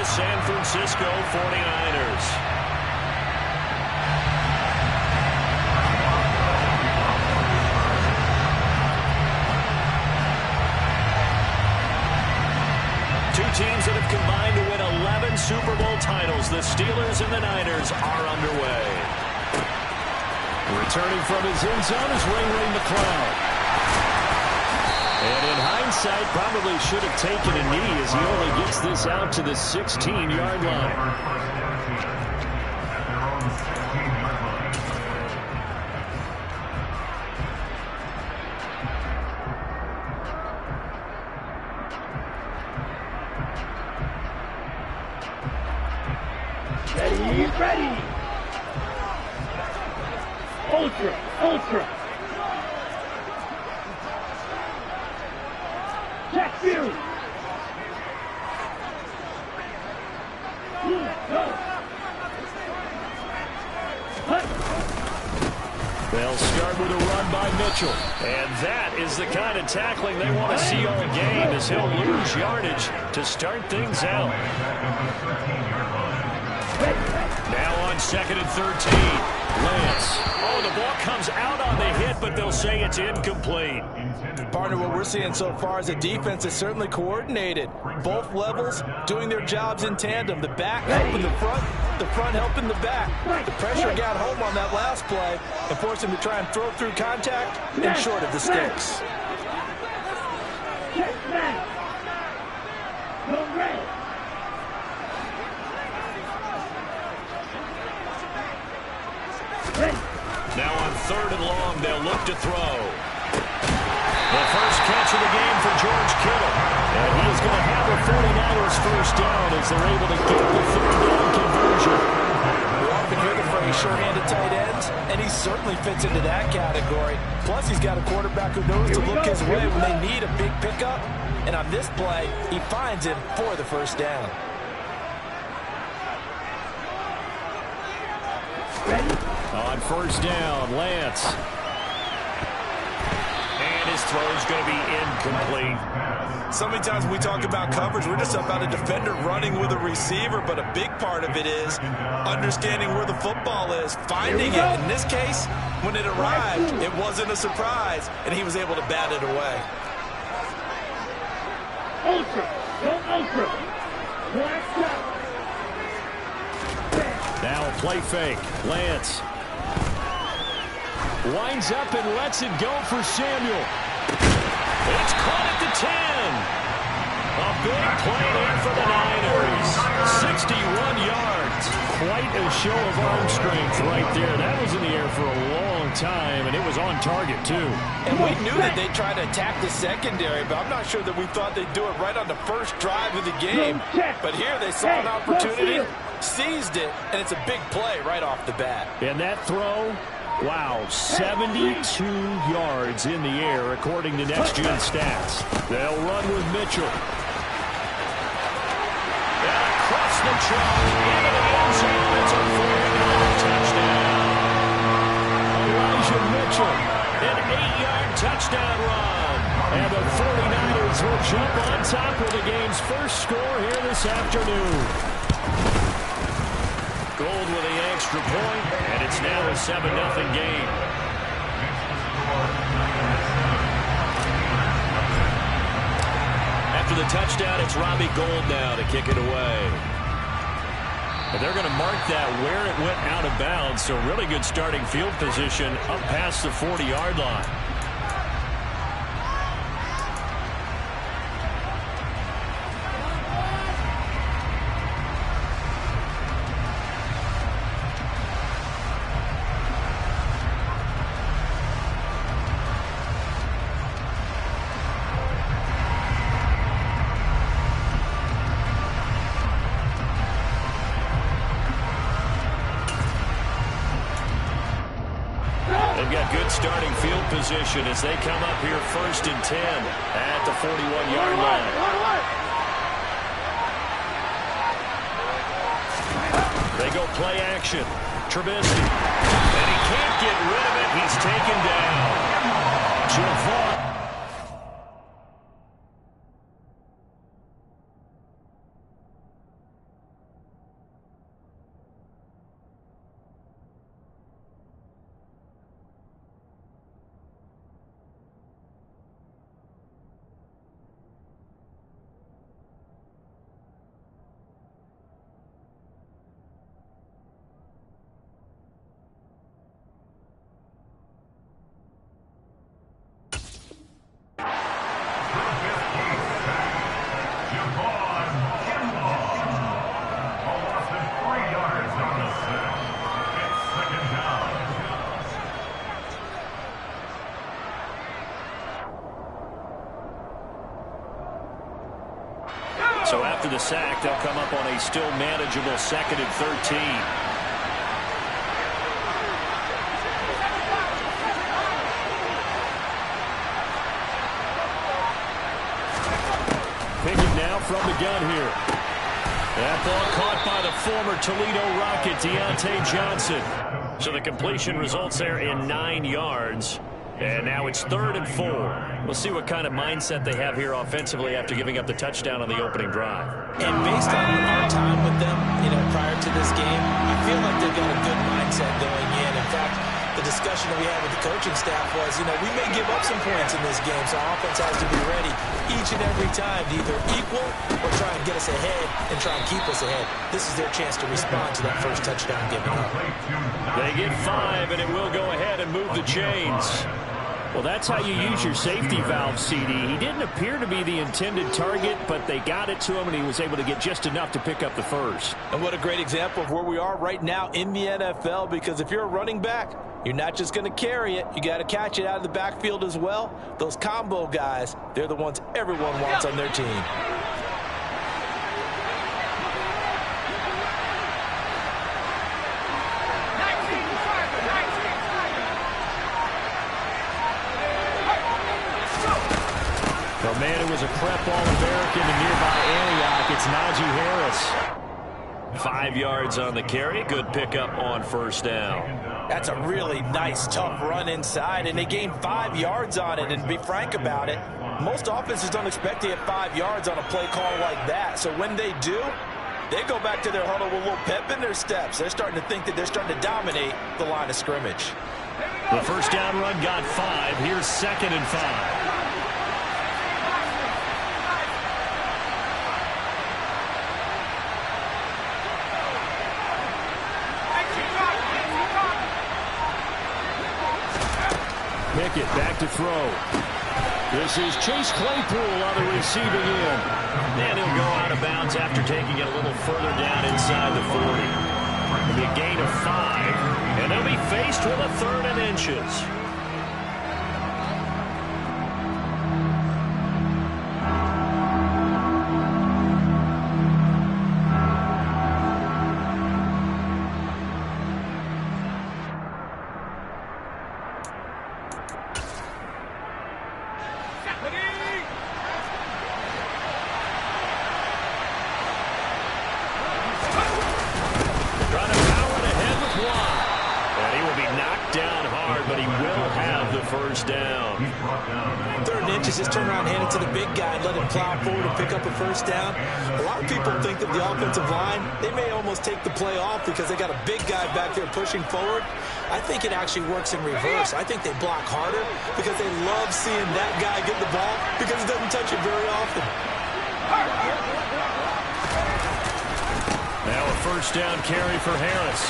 the San Francisco 49ers. Two teams that have combined to win 11 Super Bowl titles. The Steelers and the Niners are underway. Returning from his end zone is Ray McCloud. And in hindsight, probably should have taken a knee as he only gets this out to the 16-yard line. Ready. Ultra. Check you. They'll start with a run by Mitchell. And that is the kind of tackling they want to see all game, as he'll lose yardage to start things out. Now on 2nd and 13. Lance. Oh, the ball comes out on the hit, but they'll say it's incomplete. Partner, what we're seeing so far is a defense that's certainly coordinated. Both levels doing their jobs in tandem. The back helping the front helping the back. The pressure got home on that last play and forced him to try and throw through contact and short of the sticks. Now on 3rd and long, they'll look to throw. The first catch of the game for George Kittle. And he is going to have a 49ers first down as they're able to get the 3rd down conversion. We often hear the phrase short-handed tight ends, and he certainly fits into that category. Plus, he's got a quarterback who knows to look his way when they need a big pickup. And on this play, he finds him for the first down. On 1st down, Lance. And his throw is going to be incomplete. So many times when we talk about coverage, we're just about a defender running with a receiver, but a big part of it is understanding where the football is, finding it. In this case, when it arrived, it wasn't a surprise, and he was able to bat it away. Ultra. Now a play fake. Lance winds up and lets it go for Samuel. It's caught at the 10. A big play there for the Niners. 61 yards. Quite a show of arm strength right there. That was in the air for a long time, and it was on target, too. And we knew that they'd try to attack the secondary, but I'm not sure that we thought they'd do it right on the first drive of the game. But here they saw an opportunity, seized it, and it's a big play right off the bat. And that throw, wow, 72 yards in the air, according to Next Gen Stats. They'll run with Mitchell. And across the track, into the end zone, it's a 49-yard touchdown. Elijah Mitchell, an 8-yard touchdown run. And the 49ers will jump on top of the game's first score here this afternoon. Gold with the extra point, and it's now a 7-0 game. After the touchdown, it's Robbie Gould now to kick it away. And they're going to mark that where it went out of bounds, so really good starting field position up past the 40-yard line. Starting field position as they come up here 1st and 10 at the 41-yard line. They go play action. Trubisky. And he can't get rid of it. He's taken down. Javon. the sack. They'll come up on a still manageable 2nd and 13. Pickett now from the gun here. That ball caught by the former Toledo Rocket, Deontay Johnson. So the completion results there in 9 yards. And now it's 3rd and 4. We'll see what kind of mindset they have here offensively after giving up the touchdown on the opening drive. And based on our time with them, prior to this game, I feel like they've got a good mindset going in. In fact, the discussion that we had with the coaching staff was, we may give up some points in this game, so our offense has to be ready each and every time to either equal or try and get us ahead and try and keep us ahead. This is their chance to respond to that first touchdown given up. They get 5, and it will go ahead and move the chains. Well, that's how you use your safety valve, CD. He didn't appear to be the intended target, but they got it to him, and he was able to get just enough to pick up the first. And what a great example of where we are right now in the NFL, because if you're a running back, you're not just going to carry it. You got to catch it out of the backfield as well. Those combo guys, they're the ones everyone wants on their team. The man who was a prep All-American in nearby Antioch, it's Najee Harris. 5 yards on the carry. Good pickup on first down. That's a really nice, tough run inside, and they gained 5 yards on it. And to be frank about it, most offenses don't expect to get 5 yards on a play call like that. So when they do, they go back to their huddle with a little pep in their steps. They're starting to think that they're starting to dominate the line of scrimmage. The first down run got 5. Here's 2nd and 5. Pickett back to throw. This is Chase Claypool on the receiving end. And he'll go out of bounds after taking it a little further down inside the 40. It'll be a gain of 5. And they'll be faced with a 3rd and inches. First down. 3rd and inches, just turn around, hand it to the big guy, and let him plow forward and pick up a first down. A lot of people think that the offensive line, they may almost take the play off because they got a big guy back there pushing forward. I think it actually works in reverse. I think they block harder because they love seeing that guy get the ball because he doesn't touch it very often. Now a first down carry for Harris.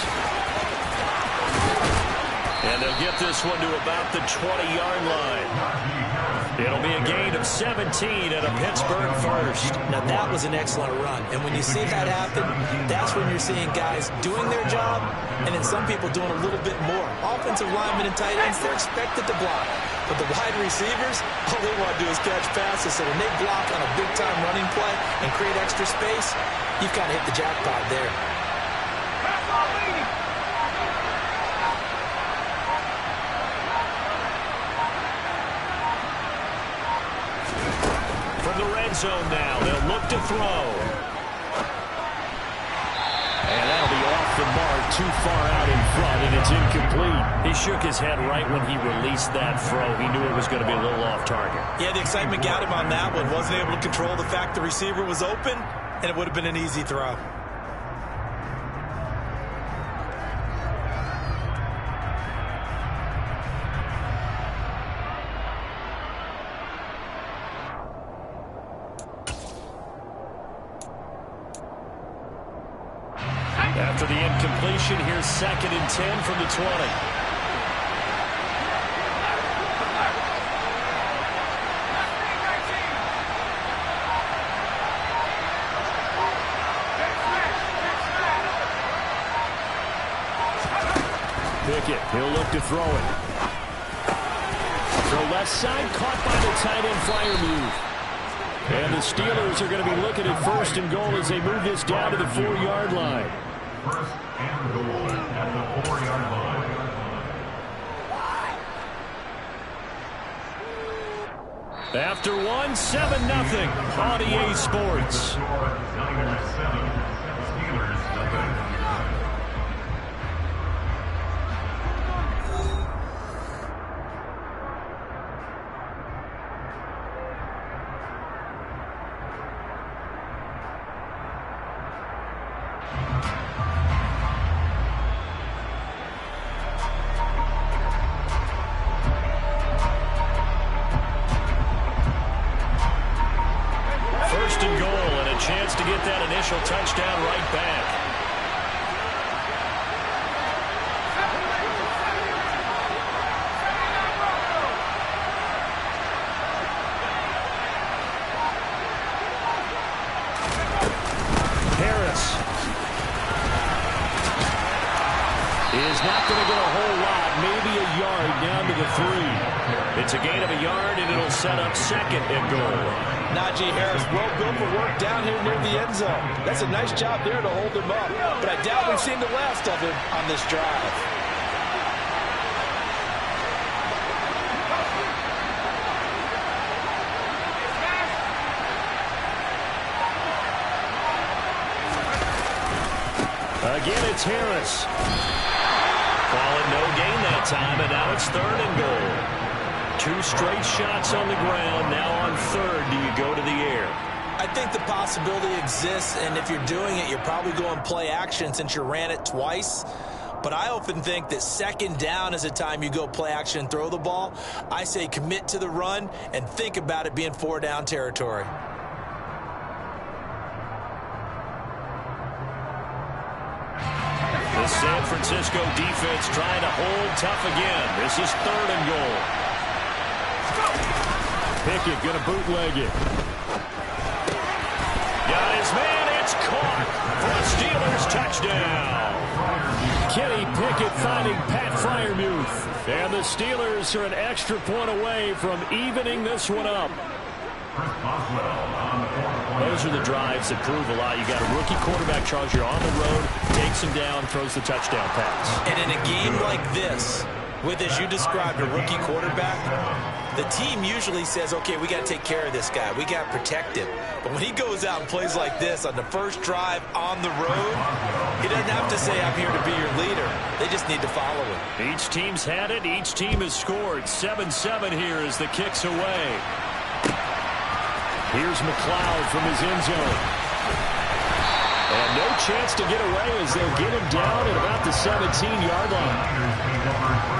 And they'll get this one to about the 20-yard line. It'll be a gain of 17 and a Pittsburgh first. Now, that was an excellent run. And when you see that happen, that's when you're seeing guys doing their job and then some people doing a little bit more. Offensive linemen and tight ends, they're expected to block. But the wide receivers, all they want to do is catch passes. So when they block on a big-time running play and create extra space, you've kind of hit the jackpot there. Zone now. They'll look to throw. And that'll be off the mark, too far out in front, and it's incomplete. He shook his head right when he released that throw. He knew it was going to be a little off target. Yeah, the excitement got him on that one. Wasn't able to control the fact the receiver was open, and it would have been an easy throw. After the incompletion, here's 2nd and 10 from the 20. Pickett, he'll look to throw it. Throw left side, caught by the tight end flyer move. And the Steelers are going to be looking at 1st and goal as they move this down to the 4-yard line. 1st and goal at the 4-yard line. After 1, 7-0 on EA Sports. Chance to get that initial touchdown right back. Harris is not going to get a whole lot, maybe a yard down to the 3. It's a gain of a yard, and it'll set up 2nd and goal. Najee Harris, well built for work down here near the end zone. That's a nice job there to hold him up. But I doubt we've seen the last of him on this drive. Again, it's Harris. Calling no gain that time, and now it's 3rd and goal. 2 straight shots on the ground. Now on 3rd, do you go to the air? I think the possibility exists, and if you're doing it, you're probably going play action since you ran it twice. But I often think that 2nd down is the time you go play action and throw the ball. I say commit to the run and think about it being 4-down territory. The San Francisco defense trying to hold tough again. This is 3rd and goal. Pickett going to bootleg it. Got his man. It's caught for a Steelers touchdown. Kenny Pickett finding Pat Freiermuth. And the Steelers are an extra point away from evening this one up. Those are the drives that prove a lot. You got a rookie quarterback, Charles. You're on the road, takes him down, throws the touchdown pass. And in a game like this, with, as you described, a rookie quarterback, the team usually says, okay, we got to take care of this guy. We got to protect him. But when he goes out and plays like this on the first drive on the road, he doesn't have to say, I'm here to be your leader. They just need to follow him. Each team's had it. Each team has scored. 7-7 here as the kick's away. Here's McLeod from his end zone. And no chance to get away as they'll get him down at about the 17-yard line.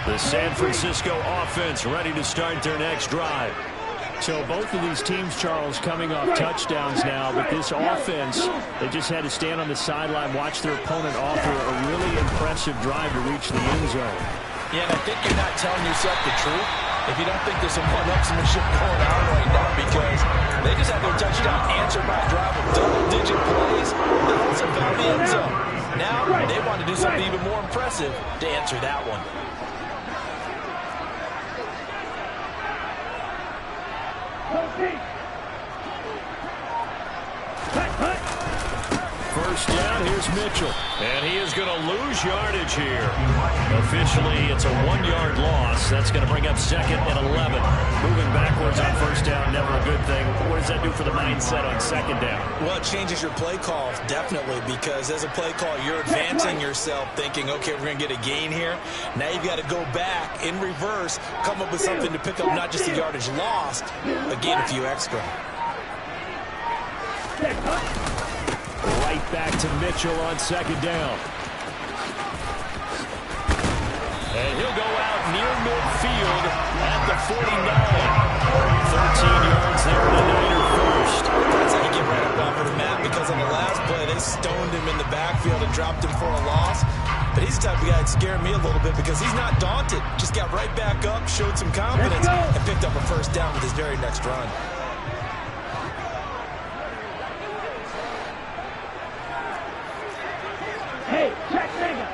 The San Francisco offense ready to start their next drive. So both of these teams, Charles, coming off touchdowns now, but this offense, they just had to stand on the sideline, watch their opponent offer a really impressive drive to reach the end zone. Yeah, and I think you're not telling yourself the truth if you don't think there's some one-upsmanship going on right now, because they just had their touchdown answered by a drive of double-digit plays. They also found the end zone. Now they want to do something even more impressive to answer that one. First down, here's Mitchell. And he is going to lose yardage here. Officially, it's a 1-yard loss. That's going to bring up 2nd and 11. Moving backwards on first down, never a good thing. What does that do for the mindset on 2nd down? Well, it changes your play call, definitely, because as a play call, you're advancing yourself thinking, okay, we're going to get a gain here. Now you've got to go back in reverse, come up with something to pick up not just the yardage lost, but gain a few extra. Right back to Mitchell on 2nd down. And he'll go out near midfield at the 49. 13 yards there to Niner first. That's how you get right up off of the map, because on the last play, they stoned him in the backfield and dropped him for a loss. But he's the type of guy that scared me a little bit because he's not daunted. Just got right back up, showed some confidence, and picked up a first down with his very next run. Hey, check nigga.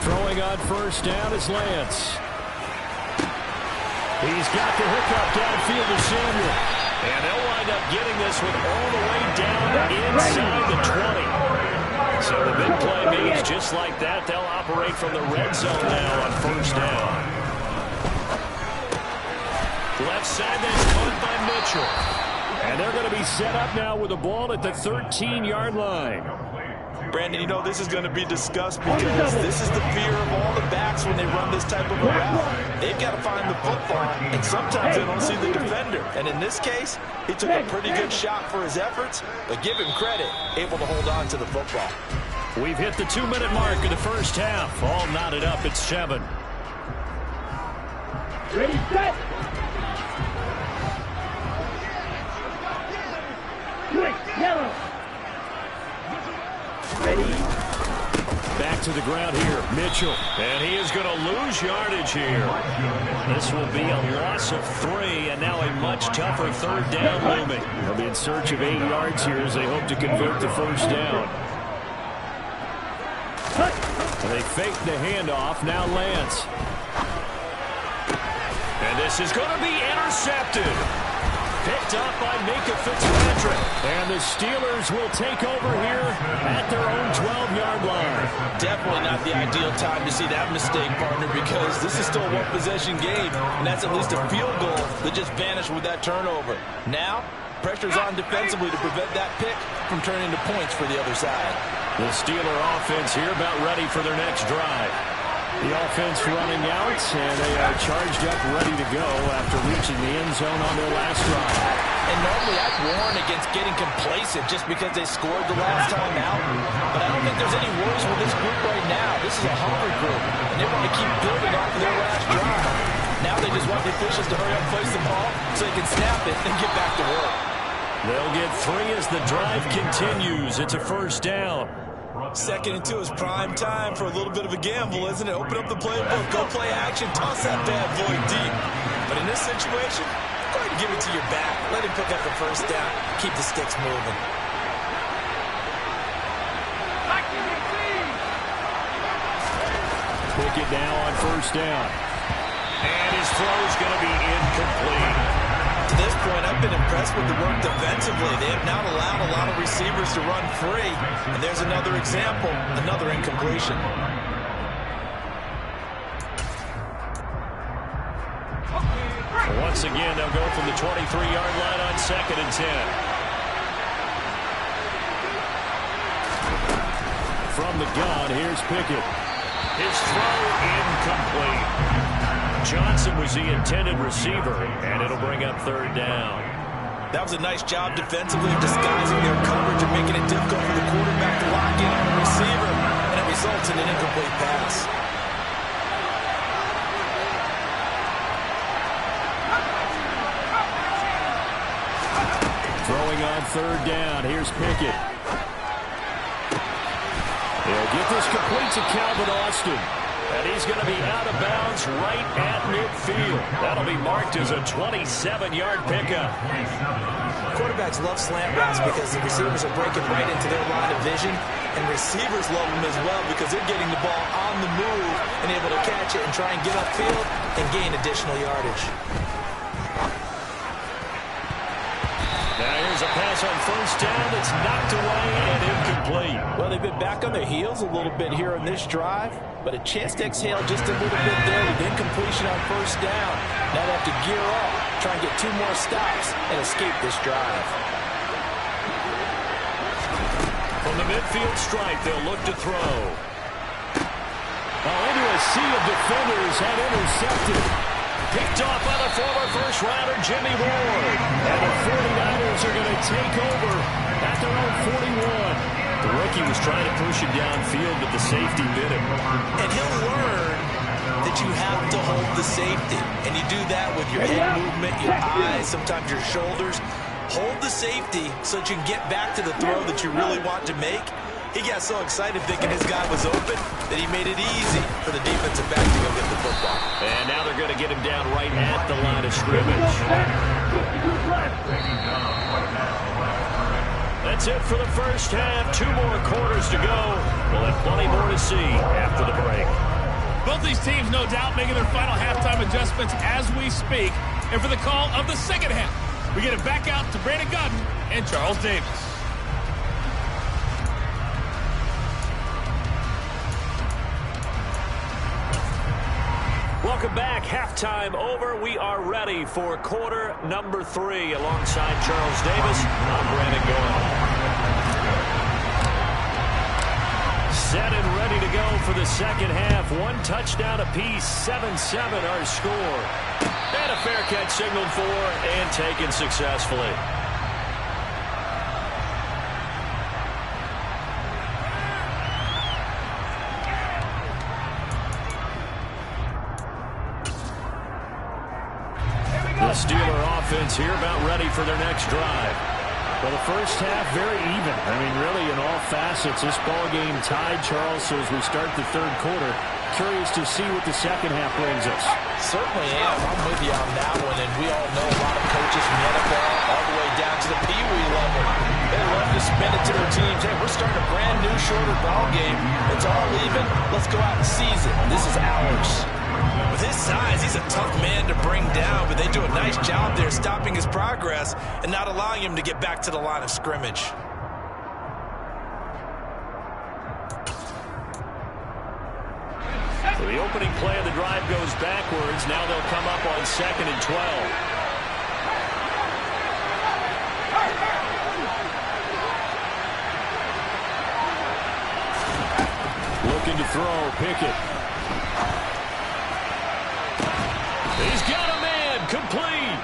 Throwing on first down is Lance. He's got the hookup downfield to Samuel. And they'll wind up getting this one all the way down inside the 20. So the big play means just like that, they'll operate from the red zone now on first down. Left side, that's caught by Mitchell. And they're going to be set up now with the ball at the 13-yard line. Brandon, you know this is going to be discussed because this is the fear of all the backs when they run this type of a route. They've got to find the football, and sometimes they don't see the defender. And in this case, he took a pretty good shot for his efforts, but give him credit, able to hold on to the football. We've hit the 2-minute mark of the first half. All knotted up at 7. Ready, set. Quick, yellow. Ready. Back to the ground here, Mitchell. And he is going to lose yardage here. This will be a loss of 3, and now a much tougher third down looming. They'll be in search of 8 yards here as they hope to convert the first down. And they fake the handoff. Now Lance. And this is going to be intercepted. Picked up by Minka Fitzpatrick. And the Steelers will take over here at their own 12-yard line. Definitely not the ideal time to see that mistake, partner, because this is still a one-possession game, and that's at least a field goal that just vanished with that turnover. Now, pressure's on defensively to prevent that pick from turning into points for the other side. The Steeler offense here about ready for their next drive. The offense running out, and they are charged up, ready to go after reaching the end zone on their last drive. And normally I'd warn against getting complacent just because they scored the last time out. But I don't think there's any worries with this group right now. This is a hungry group, and they want to keep building off of their last drive. Now they just want the officials to hurry up, place the ball, so they can snap it and get back to work. They'll get 3 as the drive continues. It's a first down. 2nd and 2 is prime time for a little bit of a gamble, isn't it? Open up the playbook, go play action, toss that bad boy deep. But in this situation, go ahead and give it to your back. Let him pick up the first down. Keep the sticks moving. Pickett now on first down. And his throw is going to be incomplete. To this point, I've been impressed with the work defensively. They have not allowed a lot of receivers to run free. And there's another example, another incompletion. Once again, they'll go from the 23-yard line on 2nd and 10. From the gun, here's Pickett. His throw incomplete. Johnson was the intended receiver, and it'll bring up 3rd down. That was a nice job defensively of disguising their coverage and making it difficult for the quarterback to lock in on the receiver, and it results in an incomplete pass. Throwing on 3rd down, here's Pickett. They'll get this complete to Calvin Austin. And he's going to be out of bounds right at midfield. That'll be marked as a 27-yard pickup. Quarterbacks love slant routes because the receivers are breaking right into their line of vision, and receivers love them as well because they're getting the ball on the move and able to catch it and try and get upfield and gain additional yardage. Now here's a pass on first down that's knocked away and incomplete. Well, they've been back on their heels a little bit here in this drive, but a chance to exhale just a little bit there with incompletion on first down. Now they have to gear up, try and get 2 more stops, and escape this drive. From the midfield stripe, they'll look to throw. Into a sea of defenders and intercepted. Picked off by the former first-rounder Jimmy Ward. And the 49ers are going to take over at their own 41. The rookie was trying to push him downfield, but the safety bit him. And he'll learn that you have to hold the safety. And you do that with your head movement, your eyes, sometimes your shoulders. Hold the safety so that you can get back to the throw that you really want to make. He got so excited thinking his guy was open that he made it easy for the defensive back to go get the football. And now they're going to get him down right at the line of scrimmage. That's it for the first half. 2 more quarters to go. We'll have plenty more to see after the break. Both these teams, no doubt, making their final halftime adjustments as we speak. And for the call of the second half, we get it back out to Brandon Godden and Charles Davis. Welcome back. Halftime over. We are ready for quarter number 3. Alongside Charles Davis, I'm Brandon Gaudin. Set and ready to go for the second half. 1 touchdown apiece. 7-7 our score. And a fair catch signaled for and taken successfully. The Steeler offense here about ready for their next drive. Well, the first half very even. I mean, really in all facets, this ball game tied, Charles. So as we start the third quarter, curious to see what the second half brings us. Certainly am. I'm with you on that one. And we all know a lot of coaches from the NFL all the way down to the Pee Wee level. They love to spin it to their teams. Hey, we're starting a brand new, shorter ball game. It's all even. Let's go out and seize it. This is ours. With his size, he's a tough man to bring down, but they do a nice job there stopping his progress and not allowing him to get back to the line of scrimmage. So the opening play of the drive goes backwards. Now they'll come up on 2nd and 12. Looking to throw, Pickett. He's got a man, complete.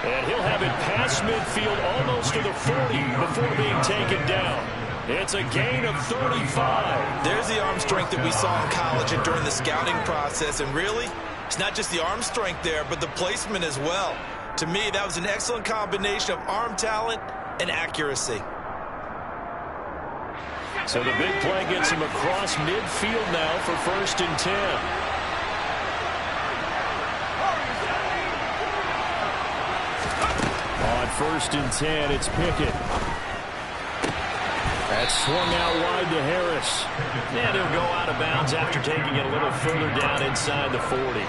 And he'll have it past midfield almost to the 40 before being taken down. It's a gain of 35. There's the arm strength that we saw in college and during the scouting process. And really, it's not just the arm strength there, but the placement as well. To me, that was an excellent combination of arm talent and accuracy. So the big play gets him across midfield now for 1st and 10. On 1st and 10, it's Pickett. That's swung out wide to Harris. And he'll go out of bounds after taking it a little further down inside the 40.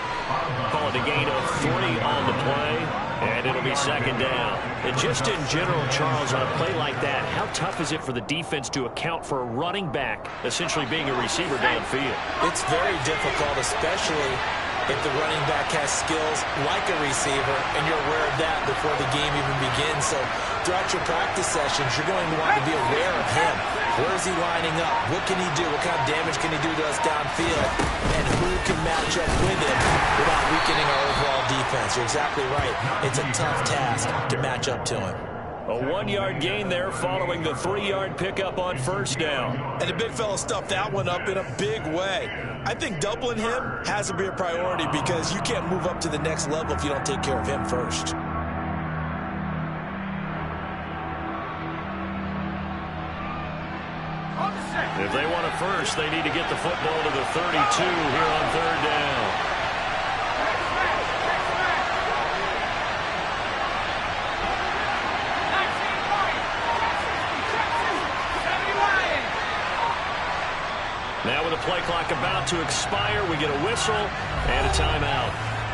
Call it a gain of 3 on the play, and it'll be 2nd down. And just in general, Charles, on a play like that, how tough is it for the defense to account for a running back essentially being a receiver downfield? It's very difficult, especially if the running back has skills like a receiver, and you're aware of that before the game even begins. So throughout your practice sessions, you're going to want to be aware of him. Where is he lining up? What can he do? What kind of damage can he do to us downfield? And who can match up with him without weakening our overall defense? You're exactly right. It's a tough task to match up to him. A 1-yard gain there following the 3-yard pickup on 1st down. And the big fella stuffed that one up in a big way. I think doubling him has to be a priority because you can't move up to the next level if you don't take care of him first. If they want it first, they need to get the football to the 32 here on 3rd down. Now with the play clock about to expire, we get a whistle and a timeout.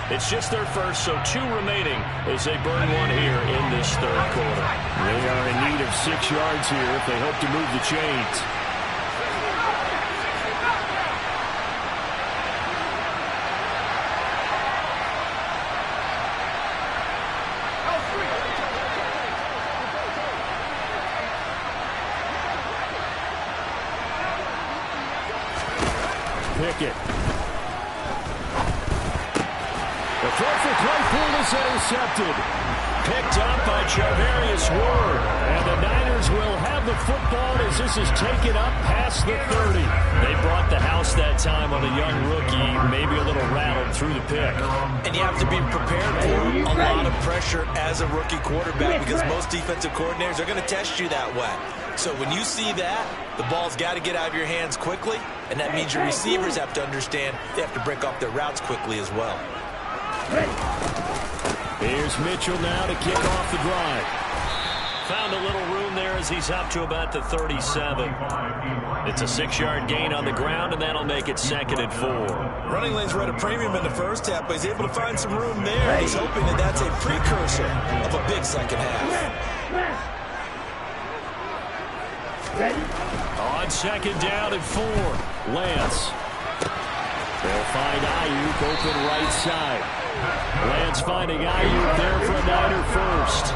It's just their first, so 2 remaining as they burn one here in this 3rd quarter. They are in need of 6 yards here if they hope to move the chains. Pickett. The throw for Claypool is intercepted. Picked up by Charvarius Ward. And the Niners will have the the football as this is taken up past the 30. They brought the house that time on a young rookie, maybe a little rattled through the pick. And you have to be prepared for a lot of pressure as a rookie quarterback because most defensive coordinators are going to test you that way. So when you see that, the ball's got to get out of your hands quickly, and that means your receivers have to understand they have to break off their routes quickly as well. Here's Mitchell now to kick off the drive. Found a little room there as he's up to about the 37. It's a 6-yard gain on the ground, and that'll make it 2nd and 4. Running lanes were at a premium in the first half, but he's able to find some room there. He's hoping that that's a precursor of a big second half. On 2nd down and 4, Lance. They'll find Ayuk open right side. Lance finding Ayuk there for a Niner first.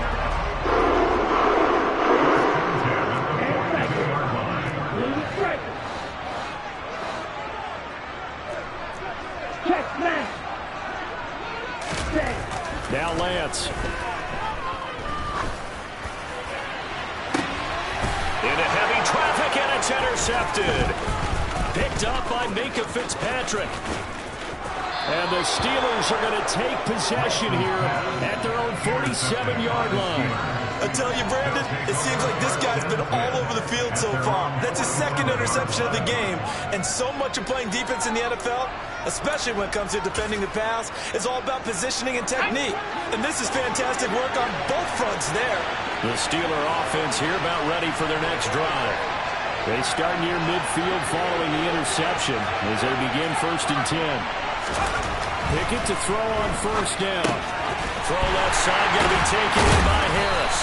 Now Lance. Into heavy traffic, and it's intercepted. Picked up by Minka Fitzpatrick. And the Steelers are going to take possession here at their own 47-yard line. I tell you, Brandon, it seems like this guy's been all over the field so far. That's his 2nd interception of the game. And so much of playing defense in the NFL, especially when it comes to defending the pass, is all about positioning and technique. And this is fantastic work on both fronts there. The Steeler offense here about ready for their next drive. They start near midfield following the interception as they begin 1st and 10. Pickett to throw on 1st down. Throw left side, going to be taken in by Harris.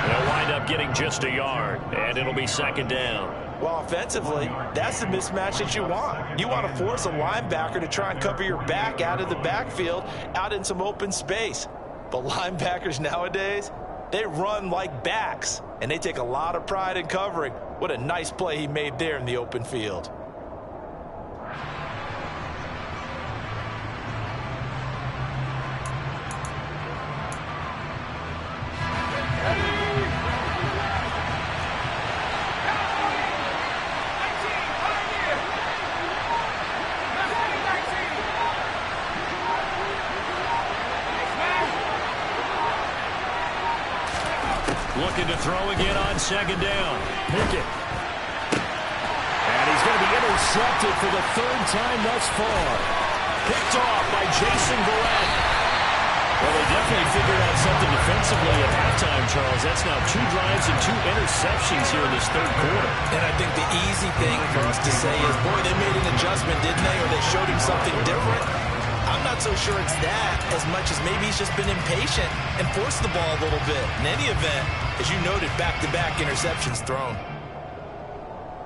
They'll wind up getting just a yard, and it'll be 2nd down. Well, offensively, that's the mismatch that you want. You want to force a linebacker to try and cover your back out of the backfield, out in some open space. But linebackers nowadays, they run like backs, and they take a lot of pride in covering. What a nice play he made there in the open field. Looking to throw again on 2nd down. Pickett. And he's going to be intercepted for the 3rd time thus far. Picked off by Jason Verrett. Well, they definitely figured out something defensively at halftime, Charles. That's now 2 drives and 2 interceptions here in this 3rd quarter. And I think the easy thing for us to say is, boy, they made an adjustment, didn't they? Or they showed him something different. I'm not so sure it's that as much as maybe he's just been impatient and forced the ball a little bit. In any event, as you noted, back-to-back interceptions thrown.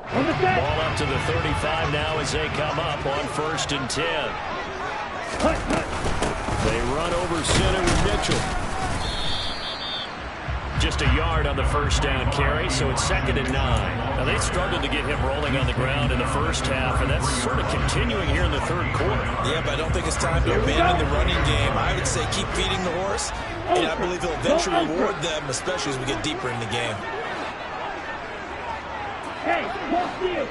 Ball up to the 35 now as they come up on 1st and 10. They run over center with Mitchell. Just a yard on the 1st down carry, so it's 2nd and 9. Now, they struggled to get him rolling on the ground in the first half, and that's sort of continuing here in the 3rd quarter. Yeah, but I don't think it's time to abandon the running game. I would say keep feeding the horse, and I believe he'll eventually reward them, especially as we get deeper in the game. Hey, what's you?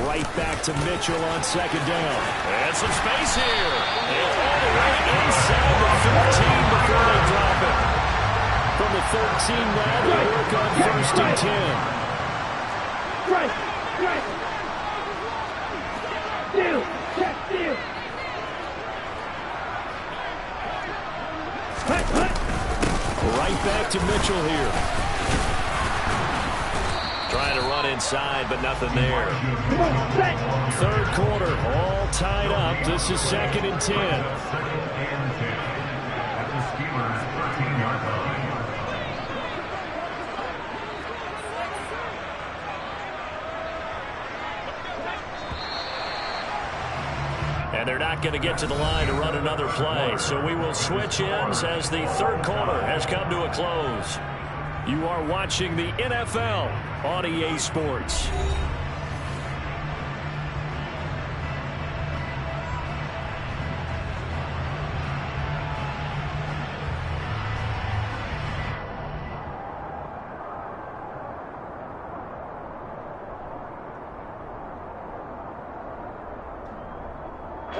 Right back to Mitchell on 2nd down. And some space here. And all the way inside the 13 before they drop it. From the 13 now, they work on 1st and 10. Right. Steal. Check steal. Right back to Mitchell here. Trying to run inside, but nothing there. 3rd quarter, all tied up. This is 2nd and 10. And they're not going to get to the line to run another play. So we will switch ends as the 3rd quarter has come to a close. You are watching the NFL on EA Sports.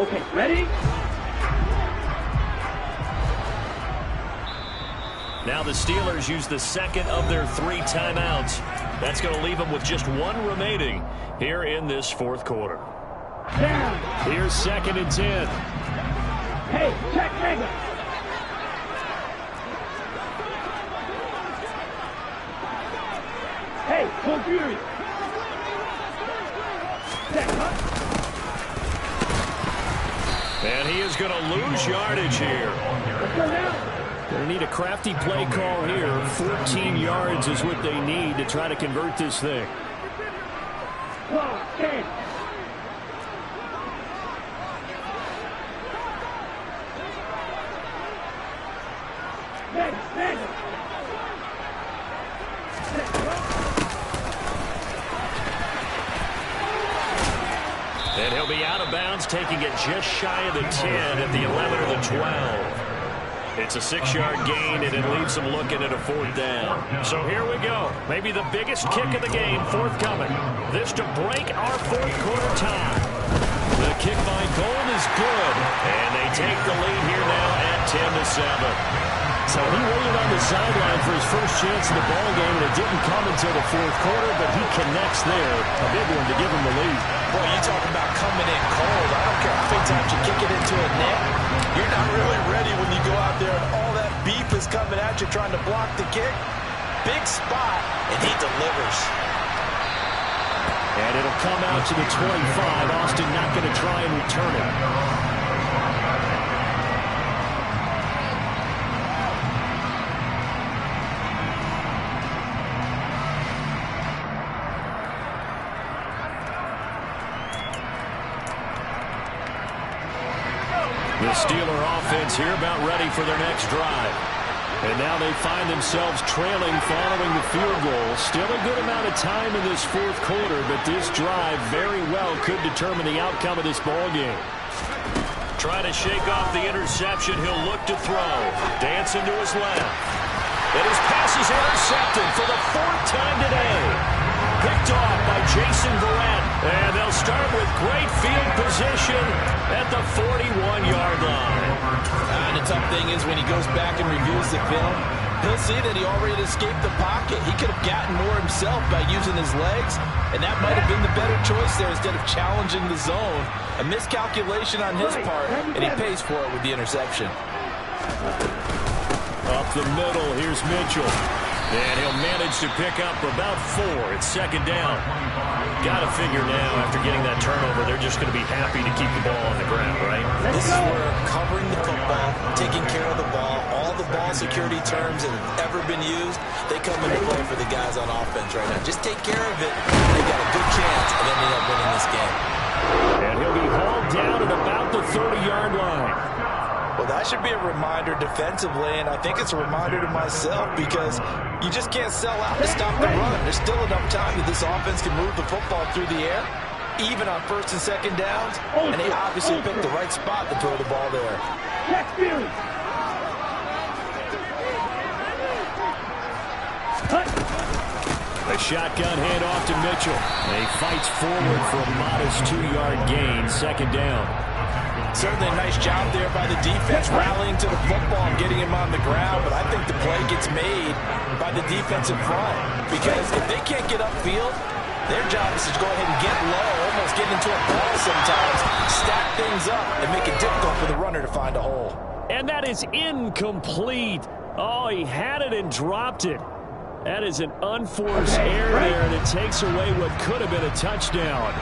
Okay, ready? Now the Steelers use the second of their 3 timeouts. That's going to leave them with just 1 remaining here in this fourth quarter. Down. Here's 2nd and 10. Hey, check mega. Hey, full fury. Check, huh? And he is going to lose yardage here. Let's go now. They need a crafty play call here. 14 yards is what they need to try to convert this thing. Come on, stand. Mega. And he'll be out of bounds, taking it just shy of the 10 at the 11 or the 12. It's a 6-yard gain, and it leaves them looking at a 4th down. So here we go. Maybe the biggest kick of the game forthcoming. This to break our fourth quarter tie. The kick by Gold is good, and they take the lead here now at 10-7. So he waited on the sideline for his first chance in the ball game, and it didn't come until the fourth quarter, but he connects there. A big one to give him the lead. Boy, you talk about coming in cold. I don't care how many times you kick it into a net. You're not really ready when you go out there and all that beef is coming at you trying to block the kick. Big spot, and he delivers. And it'll come out to the 25. Austin not going to try and return it. The Steeler offense here about ready for their next drive. And now they find themselves trailing following the field goal. Still a good amount of time in this fourth quarter, but this drive very well could determine the outcome of this ball game. Trying to shake off the interception. He'll look to throw. Dancing to his left. And his pass is intercepted for the 4th time today. Picked off by Jason Verrett. And they'll start with great field position at the 41-yard line. And the tough thing is when he goes back and reviews the film, he'll see that he already escaped the pocket. He could have gotten more himself by using his legs, and that might have been the better choice there instead of challenging the zone. A miscalculation on his part, and he pays for it with the interception. Up the middle, here's Mitchell. And he'll manage to pick up about 4. It's 2nd down. Got to figure now, after getting that turnover, they're just going to be happy to keep the ball on the ground, right? This is where covering the football, taking care of the ball, all the ball security terms that have ever been used, they come into play for the guys on offense right now. Just take care of it, they got a good chance, and then they end up winning this game. And he'll be hauled down at about the 30-yard line. Well, that should be a reminder defensively, and I think it's a reminder to myself because you just can't sell out to stop the run. There's still enough time that this offense can move the football through the air, even on 1st and 2nd downs, and they obviously picked the right spot to throw the ball there. Check fury. A shotgun handoff to Mitchell. And he fights forward for a modest 2-yard gain, 2nd down. Certainly a nice job there by the defense, rallying to the football and getting him on the ground, but I think the play gets made by the defensive front because if they can't get upfield, their job is to go ahead and get low, almost get into a ball sometimes, stack things up, and make it difficult for the runner to find a hole. And that is incomplete. Oh, he had it and dropped it. That is an unforced error there, and it takes away what could have been a touchdown.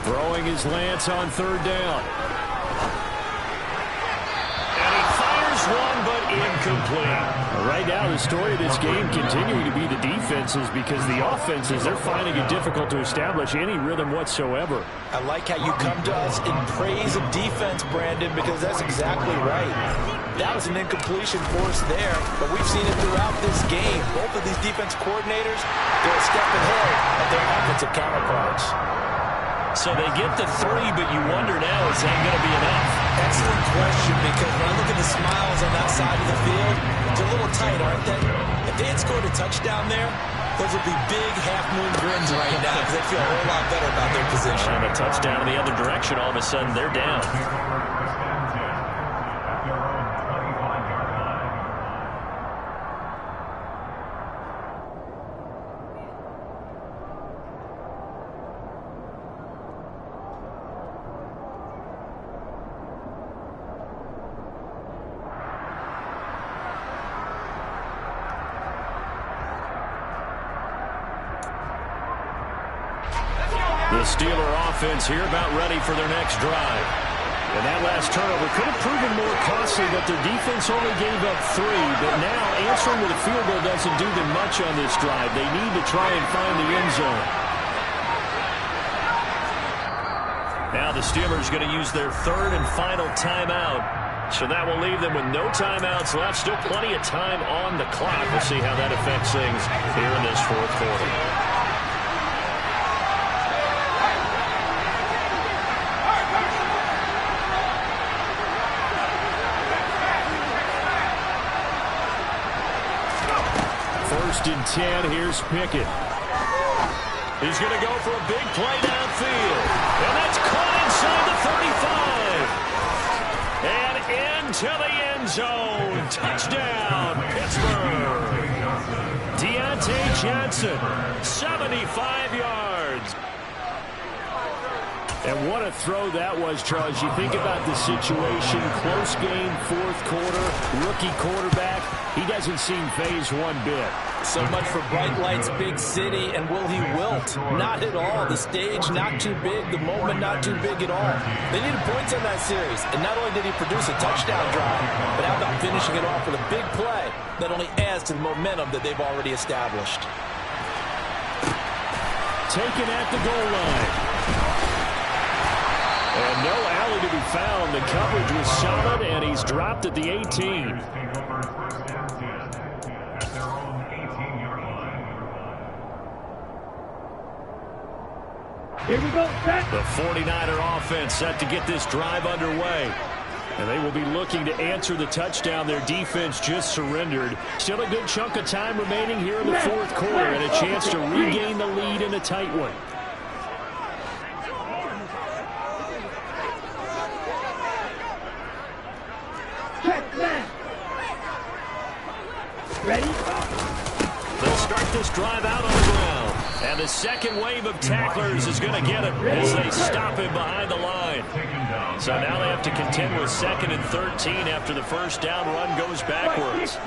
Throwing his lance on 3rd down. And he fires one, but incomplete. Right now, the story of this game continuing to be the defenses because the offenses, they're finding it difficult to establish any rhythm whatsoever. I like how you come to us in praise of defense, Brandon, because that's exactly right. That was an incompletion for us there, but we've seen it throughout this game. Both of these defense coordinators, they're a step ahead of their offensive counterparts. So they get the 3, but you wonder now, is that going to be enough? Excellent question, because when I look at the smiles on that side of the field, they're a little tight, aren't they? If they had scored a touchdown there, Those will be big half-moon grins right now because they feel a whole lot better about their position. And a touchdown in the other direction. All of a sudden, they're down. The Steeler offense here about ready for their next drive. And that last turnover could have proven more costly, but their defense only gave up 3. But now answering with a field goal doesn't do them much on this drive. They need to try and find the end zone. Now the Steelers going to use their 3rd and final timeout. So that will leave them with no timeouts left. Still plenty of time on the clock. We'll see how that affects things here in this 4th quarter. First and 10, here's Pickett. He's going to go for a big play downfield. And that's caught inside the 35. And into the end zone. Touchdown, Pittsburgh. Deontay Johnson, 75 yards. And what a throw that was, Charles. You think about the situation, close game, 4th quarter, rookie quarterback. He doesn't seem phased one bit. So much for bright lights, big city, and will he wilt? Not at all. The stage not too big, the moment not too big at all. They needed points on that series, and not only did he produce a touchdown drive, but how about finishing it off with a big play that only adds to the momentum that they've already established. Taken at the goal line. And no alley to be found. The coverage was solid, and he's dropped at the 18. Here we go, set. The 49er offense set to get this drive underway. And they will be looking to answer the touchdown their defense just surrendered. Still a good chunk of time remaining here in the 4th quarter, and a chance to regain the lead in a tight one. Ready? They'll start this drive out on the ground. And the second wave of tacklers is going to get him as they stop him behind the line. So now they have to contend with 2nd and 13 after the first down run goes backwards.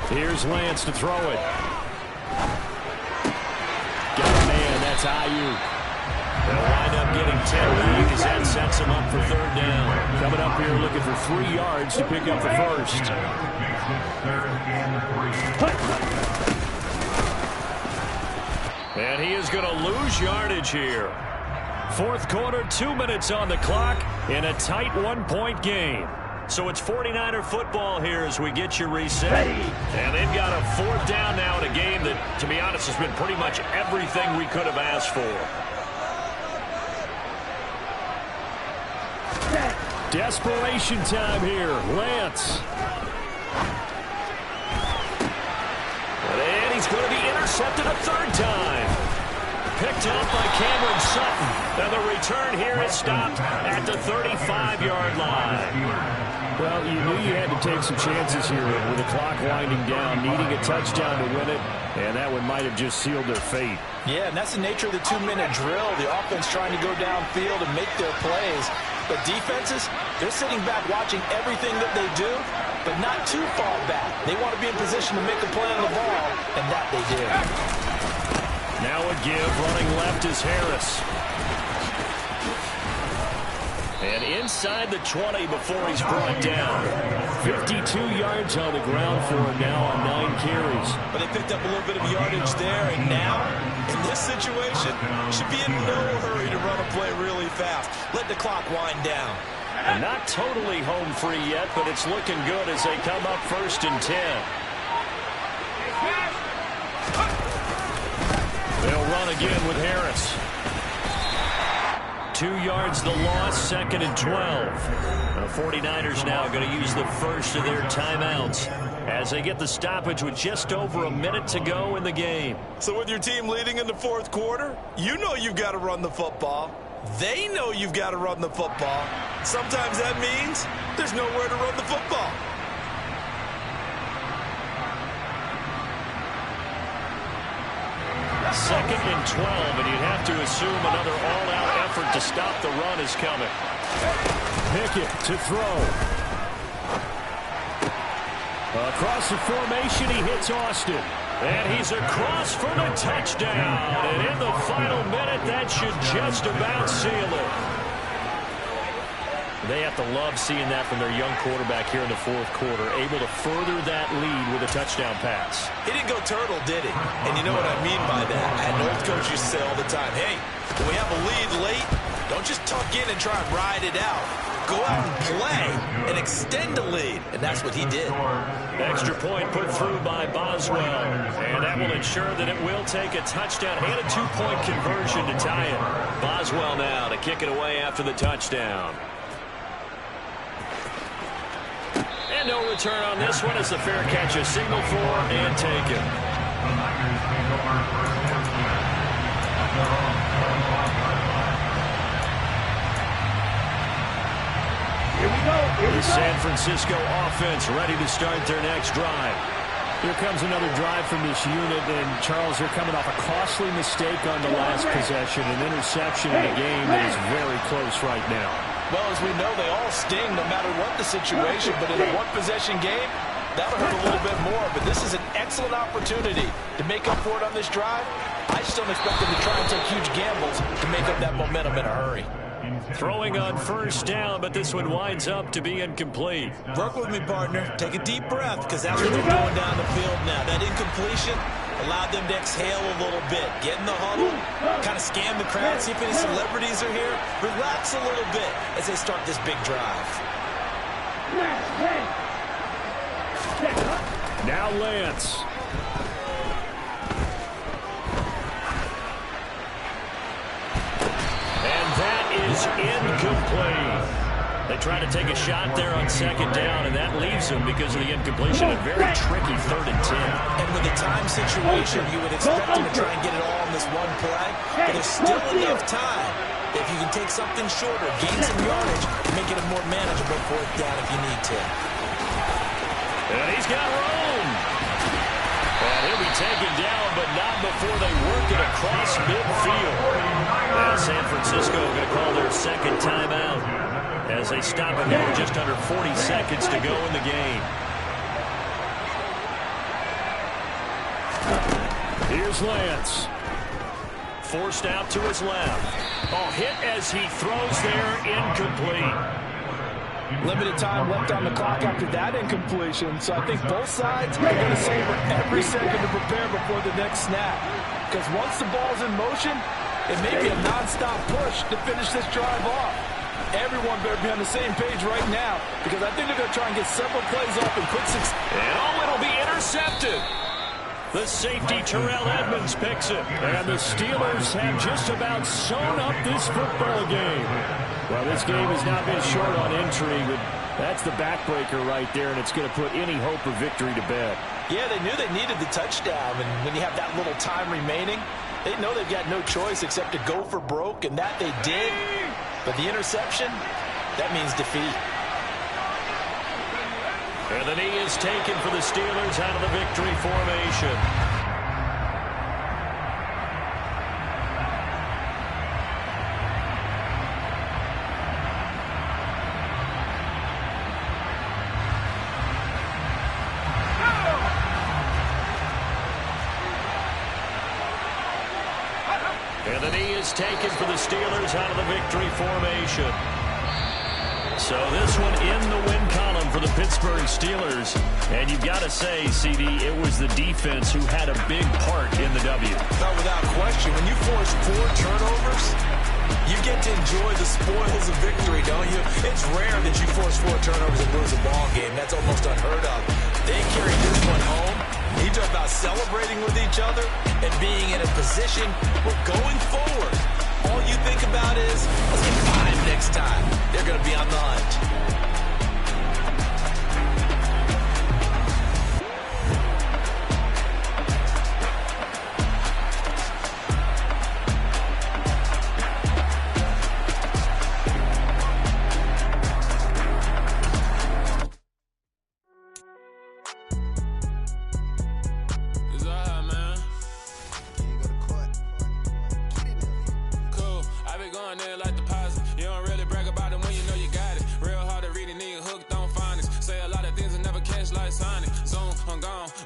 Here's Lance to throw it. Got a man, that's Ayuk. They'll wind up getting 10 lead as that sets them up for 3rd down. Coming up here looking for 3 yards to pick up the first. And he is going to lose yardage here. 4th quarter, 2 minutes on the clock in a tight 1-point game. So it's 49er football here as we get you reset. And they've got a 4th down now in a game that, to be honest, has been pretty much everything we could have asked for. Desperation time here. Lance. And he's going to be intercepted a 3rd time. Picked up by Cameron Sutton. And the return here is stopped at the 35-yard line. Well, you knew you had to take some chances here with the clock winding down, needing a touchdown to win it, and that one might have just sealed their fate. Yeah, and that's the nature of the 2-minute drill. The offense trying to go downfield and make their plays. But defenses, they're sitting back watching everything that they do, but not too far back. They want to be in position to make a play on the ball, and that they did. Now a give, running left is Harris. And inside the 20 before he's brought down. 52 yards on the ground for him now on 9 carries. But they picked up a little bit of yardage there, and now, in this situation, should be in no hurry to run a play really fast. Let the clock wind down. And not totally home free yet, but it's looking good as they come up 1st and 10. They'll run again with Harris. 2 yards the loss, 2nd and 12. The 49ers now going to use the first of their timeouts as they get the stoppage with just over a minute to go in the game. So with your team leading in the fourth quarter, you know you've got to run the football. They know you've got to run the football. Sometimes that means there's nowhere to run the football. Second and 12, and you'd have to assume another all-out effort to stop the run is coming. Pickett to throw. Across the formation, he hits Austin. And he's across for the touchdown. And in the final minute, that should just about seal it. They have to love seeing that from their young quarterback here in the fourth quarter, able to further that lead with a touchdown pass. He didn't go turtle, did he? And you know what I mean by that. An old coach used to say all the time, hey, when we have a lead late, don't just tuck in and try and ride it out. Go out and play and extend the lead. And that's what he did. Extra point put through by Boswell. And that will ensure that it will take a touchdown and a two-point conversion to tie it. Boswell now to kick it away after the touchdown. And no return on this one as the fair catch is signaled for and taken. Here we go. The San Francisco offense ready to start their next drive. Here comes another drive from this unit, and Charles, they're coming off a costly mistake on the last possession, an interception in a game that is very close right now. Well, as we know, they all sting no matter what the situation, but in a one-possession game, that'll hurt a little bit more. But this is an excellent opportunity to make up for it on this drive. I just don't expect them to try and take huge gambles to make up that momentum in a hurry. Throwing on first down, but this one winds up to be incomplete. Work with me, partner. Take a deep breath, because that's what they're doing down the field now. That incompletion allowed them to exhale a little bit. Get in the huddle, kind of scan the crowd, see if any celebrities are here. Relax a little bit as they start this big drive. Now Lance. And that is incomplete. They try to take a shot there on second down, and that leaves them because of the incompletion. A very tricky 3rd and 10. And with the time situation, you would expect them to try and get it all in this one play, but there's still enough time. If you can take something shorter, gain some yardage, make it a more manageable 4th down if you need to. And he's got room. And he'll be taken down, but not before they work it across midfield. Now San Francisco going to call their second timeout as they stop it here with just under 40 seconds to go in the game. Here's Lance. Forced out to his left. Oh, hit as he throws there, incomplete. Limited time left on the clock after that incompletion, so I think both sides are going to savor every second to prepare before the next snap. Because once the ball's in motion, it may be a non-stop push to finish this drive off. Everyone better be on the same page right now, because I think they're going to try and get several plays off in quick succession. And oh, it'll be intercepted. The safety, Terrell Edmonds, picks it. And the Steelers have just about sewn up this football game. Well, this game has not been short on intrigue, but that's the backbreaker right there, and it's going to put any hope of victory to bed. Yeah, they knew they needed the touchdown, and when you have that little time remaining, they know they've got no choice except to go for broke, and that they did. But the interception, that means defeat. And the knee is taken for the Steelers out of the victory formation. And the knee is taken for the Steelers out of the victory formation. So this one in the win column for the Pittsburgh Steelers. And you've got to say, CD, it was the defense who had a big part in the W. Not without question. When you force 4 turnovers, you get to enjoy the spoils of victory, don't you? It's rare that you force 4 turnovers and lose a ball game. That's almost unheard of. They carried this one home. You talk about celebrating with each other and being in a position where going forward, all you think about is, let's get next time they're going to be on the hunt.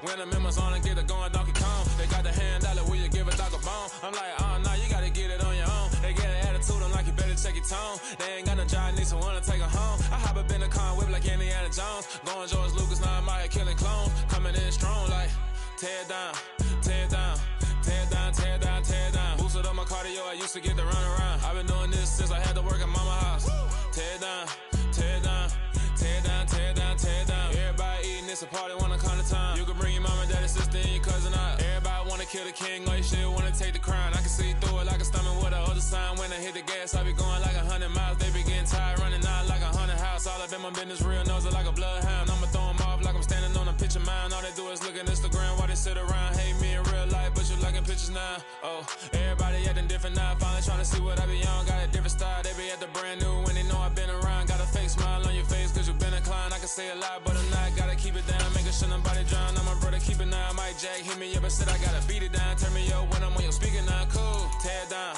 When I'm in my zone and get it going Donkey Kong. They got the hand dollar, will you give a dog a bone? I'm like, oh, no, you gotta get it on your own. They get an attitude, I'm like, you better check your tone. They ain't got no job, need someone to take her home. I hop up in the car and whip like Indiana Jones. Going George Lucas, now I'm out here killing clones. Coming in strong like, tear down, tear down, tear down, tear down, tear down. Boosted up my cardio, I used to get to run around. I've been doing this since I had to work at mama house. Tear down, tear down, tear down, tear down, tear down. Everybody eating, it's a party, wanna come to time. You can bring your mama, daddy, sister, and your cousin out. Everybody wanna kill the king, or you shit wanna take the crown. I can see through it like a stomach with a other sign. When I hit the gas, I be going like 100 miles. They be getting tired, running out like 100 house. All up in my business, real nose like a bloodhound. I'ma throw them off like I'm standing on a picture mound. All they do is look at Instagram while they sit around. Hate me in real life, but you liking pictures now. Oh, everybody acting different now. Finally trying to see what I be on. Got a different style, they be at the brand new when they know I've been around. Got a fake smile on your face cause you been inclined. I can say a lot, but I'm not. Gotta keep it down, making sure nobody drown. I'm my brother, keep it now. Mike Jack hit me up and said I gotta beat it down. Turn me up when I'm on your speaker now. Cool, tear down,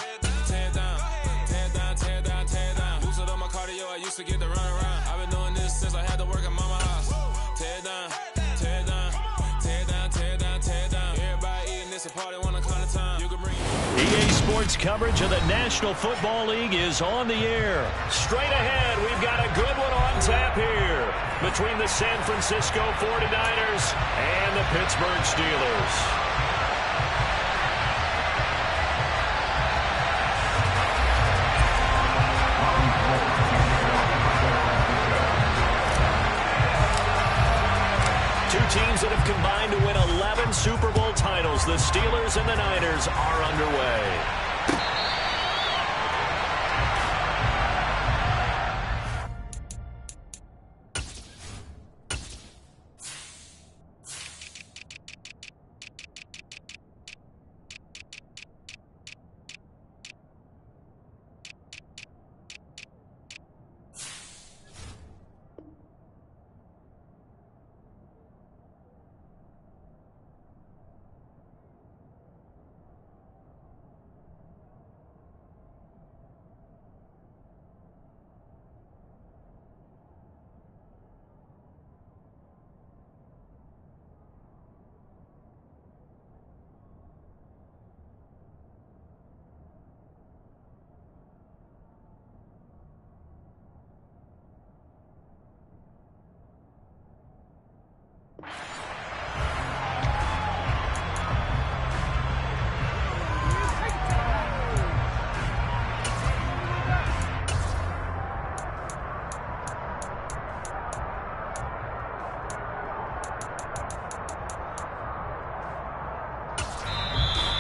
tear down, tear down, tear down, tear down. Boosted up my cardio, I used to get to run around. I've been doing this since I had to work at mama house. Tear down, tear down, tear down, tear down, tear down. Everybody eating, it's a party, wanna come to time. You can bring EA Sports coverage of the National Football League is on the air. Straight ahead, we've got a good one on tap here between the San Francisco 49ers and the Pittsburgh Steelers. Two teams that have combined to win 11 Super Bowl titles. The Steelers and the Niners are underway.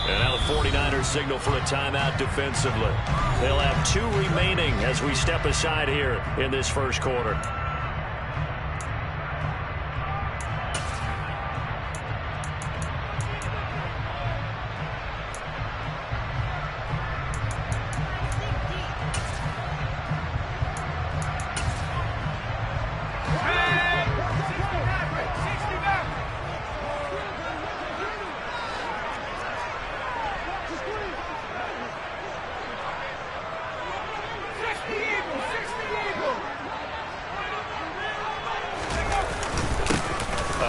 And now the 49ers signal for a timeout defensively. They'll have 2 remaining as we step aside here in this first quarter.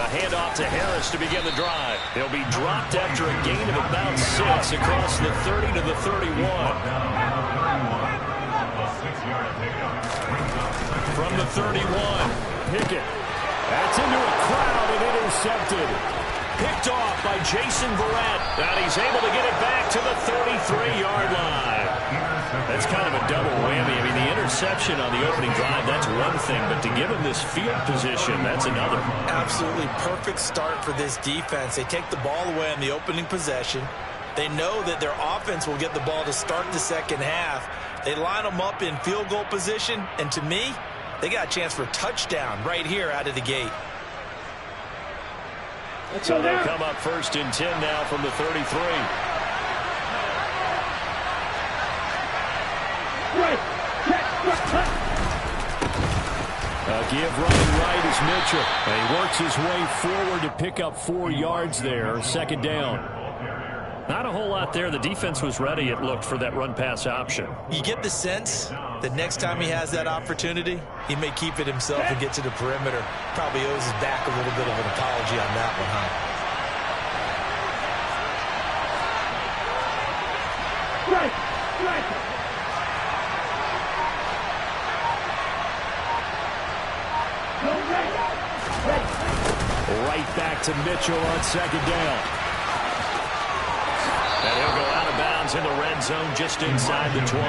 Handoff to Harris to begin the drive. They'll be dropped after a gain of about 6 across the 30 to the 31. From the 31, Pickett. That's into a crowd and intercepted. Picked off by Jason Verrett. And he's able to get it back to the 33-yard line. That's kind of a double whammy. I mean, the interception on the opening drive, that's one thing. But to give him this field position, that's another. Absolutely perfect start for this defense. They take the ball away on the opening possession. They know that their offense will get the ball to start the second half. They line them up in field goal position, and to me, they got a chance for a touchdown right here out of the gate. So they'll come up 1st and 10 now from the 33. Give running right is Mitchell. And he works his way forward to pick up 4 yards there. 2nd down. Not a whole lot there. The defense was ready, it looked, for that run-pass option. You get the sense that next time he has that opportunity, he may keep it himself and get to the perimeter. Probably owes his back a little bit of an apology on that one, huh? Right back to Mitchell on 2nd down. And he'll go out of bounds in the red zone just inside the 20.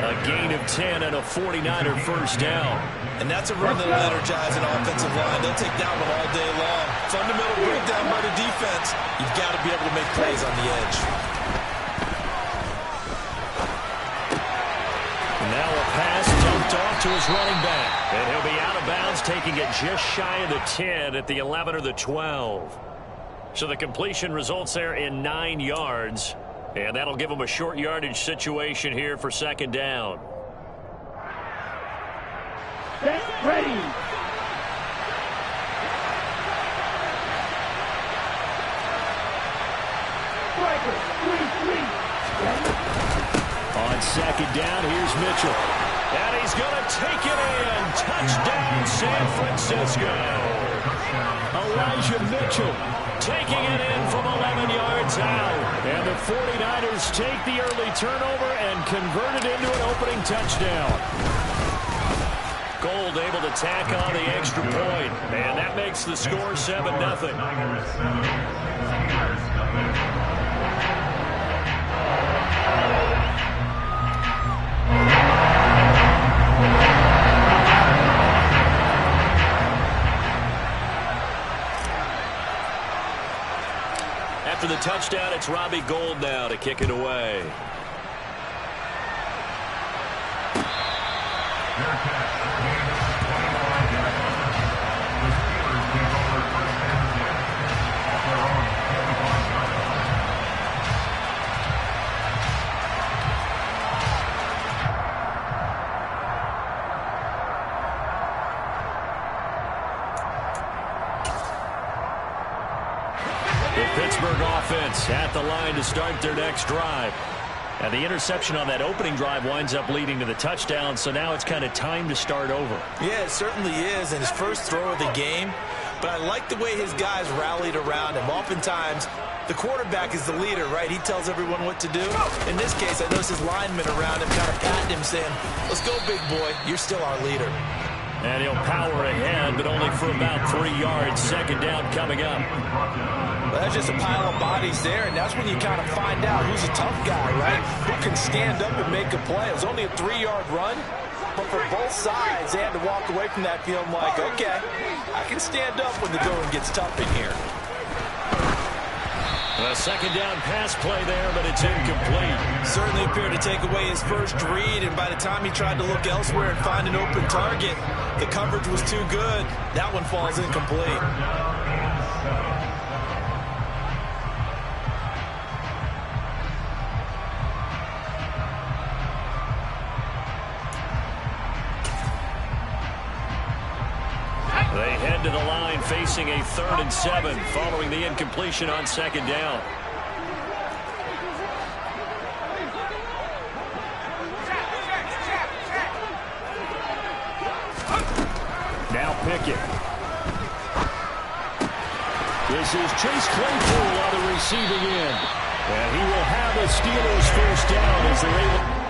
A gain of 10 and a 49er 1st down. And that's a run that'll energize an offensive line. They'll take that one all day long. Fundamental breakdown by the defense. You've got to be able to make plays on the edge. Now a pass dumped off to his running back. And he'll be out of bounds, taking it just shy of the 10 at the 11 or the 12. So the completion results there in 9 yards. And that'll give them a short yardage situation here for 2nd down. Get ready. On 2nd down, here's Mitchell. And he's going to take it in. Touchdown, San Francisco. Elijah Mitchell Taking it in from 11 yards out. And the 49ers take the early turnover and convert it into an opening touchdown. Gold able to tack on the extra point. And that makes the score 7-0. After the touchdown, it's Robbie Gould now to kick it away. Pittsburgh offense at the line to start their next drive. And the interception on that opening drive winds up leading to the touchdown, so now it's kind of time to start over. Yeah, it certainly is, and his first throw of the game. But I like the way his guys rallied around him. Oftentimes, the quarterback is the leader, right? He tells everyone what to do. In this case, I noticed his linemen around him kind of patting him, saying, "Let's go, big boy. You're still our leader." And he'll power ahead, but only for about 3 yards. 2nd down coming up. Well, that's just a pile of bodies there, and that's when you kind of find out who's a tough guy, right? Who can stand up and make a play. It was only a 3-yard run, but for both sides, they had to walk away from that feeling like, okay, I can stand up when the going gets tough in here. A 2nd down pass play there, but it's incomplete. Certainly appeared to take away his first read, and by the time he tried to look elsewhere and find an open target, the coverage was too good. That one falls incomplete. They head to the line facing a 3rd and 7 following the incompletion on 2nd down. Now Pickett. This is Chase Claypool on the receiving end. And he will have the Steelers 1st down as they're able.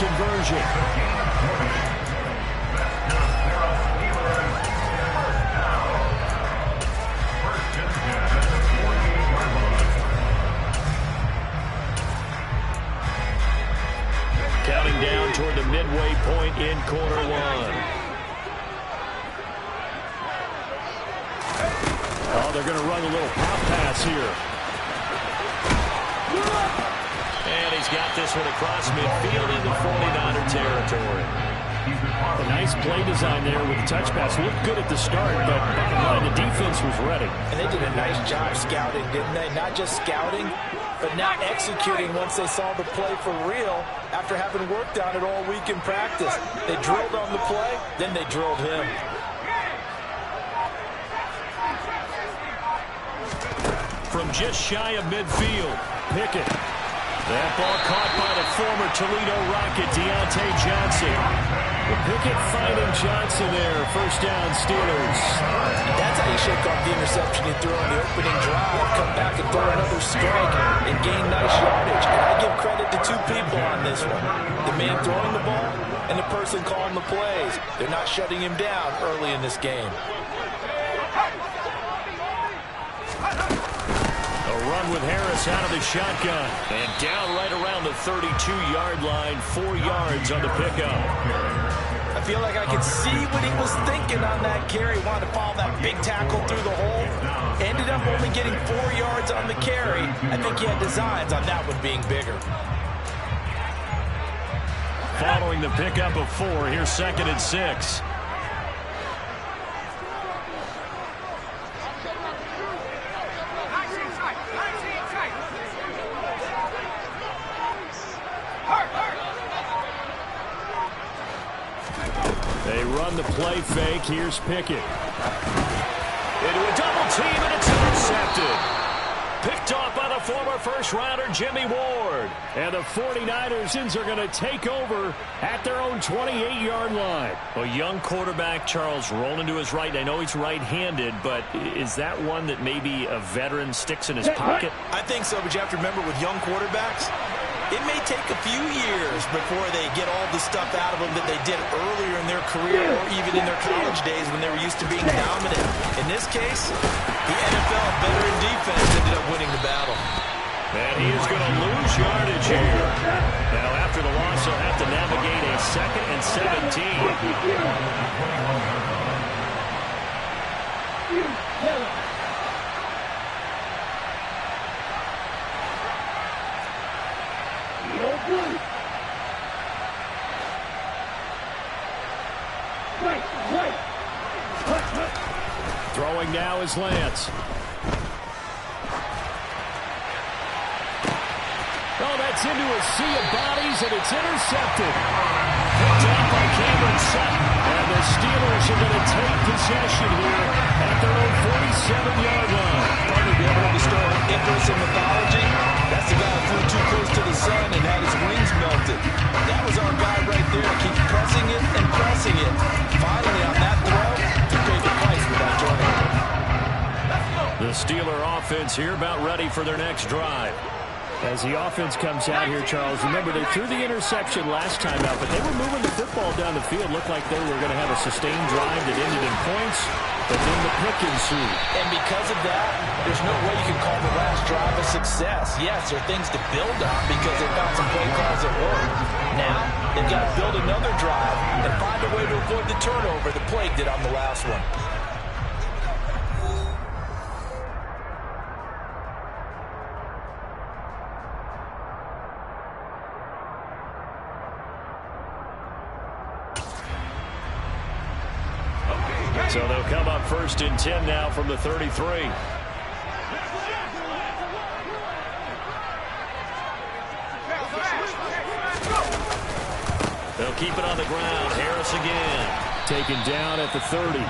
conversion. Counting down toward the midway point in quarter one. Oh, they're going to run a little pop pass here. And he's got this one across midfield into 49er territory. A nice play design there with the touch pass. Looked good at the start, but bottom line, the defense was ready. And they did a nice job scouting, didn't they? Not just scouting, but now executing once they saw the play for real after having worked on it all week in practice. They drilled on the play, then they drilled him. From just shy of midfield, Pickett. That ball caught by the former Toledo Rocket, Deontay Johnson. Pickett finding Johnson there. First down, Steelers. That's how you shake off the interception you threw on the opening drive. Come back and throw another strike and gain nice yardage. And I give credit to two people on this one. The man throwing the ball and the person calling the plays. They're not shutting him down early in this game. A run with Harris out of the shotgun. And down right around the 32-yard line. 4 yards on the pickup. I feel like I could see what he was thinking on that carry. Wanted to follow that big tackle through the hole. Ended up only getting 4 yards on the carry. I think he had designs on that one being bigger. Following the pickup of 4, here's 2nd and 6. They run the play fake. Here's Pickett. Into a double team, and it's intercepted. Picked off by the former first-rounder Jimmy Ward. And the 49ers are going to take over at their own 28-yard line. A young quarterback, Charles, rolling to his right. I know he's right-handed, but is that one that maybe a veteran sticks in his pocket? I think so, but you have to remember with young quarterbacks, it may take a few years before they get all the stuff out of them that they did earlier in their career or even in their college days when they were used to being dominant. In this case, the NFL veteran defense ended up winning the battle. And he is going to lose yardage here. Now, after the loss, he'll have to navigate a 2nd and 17. Throwing now is Lance. Oh, that's into a sea of bodies, and it's intercepted. Picked up by Cameron Sutton. And the Steelers are going to take possession here at their own 47-yard line. Probably be able to restore interest in mythology. That's the guy who flew too close to the sun and had his wings melted. That was our guy right there to keep pressing it and pressing it. Finally, on that throw, he paid the price for that turnover. The Steeler offense here about ready for their next drive. As the offense comes out here, Charles, remember they threw the interception last time out, but they were moving the football down the field. Looked like they were going to have a sustained drive that ended in points, but then the pick ensued. And because of that, there's no way you can call the last drive a success. Yes, there are things to build on because they found some play calls that work. Now, they've got to build another drive and find a way to avoid the turnover that plagued it on the last one. So they'll come up 1st and 10 now from the 33. They'll keep it on the ground. Harris again. Taken down at the 30.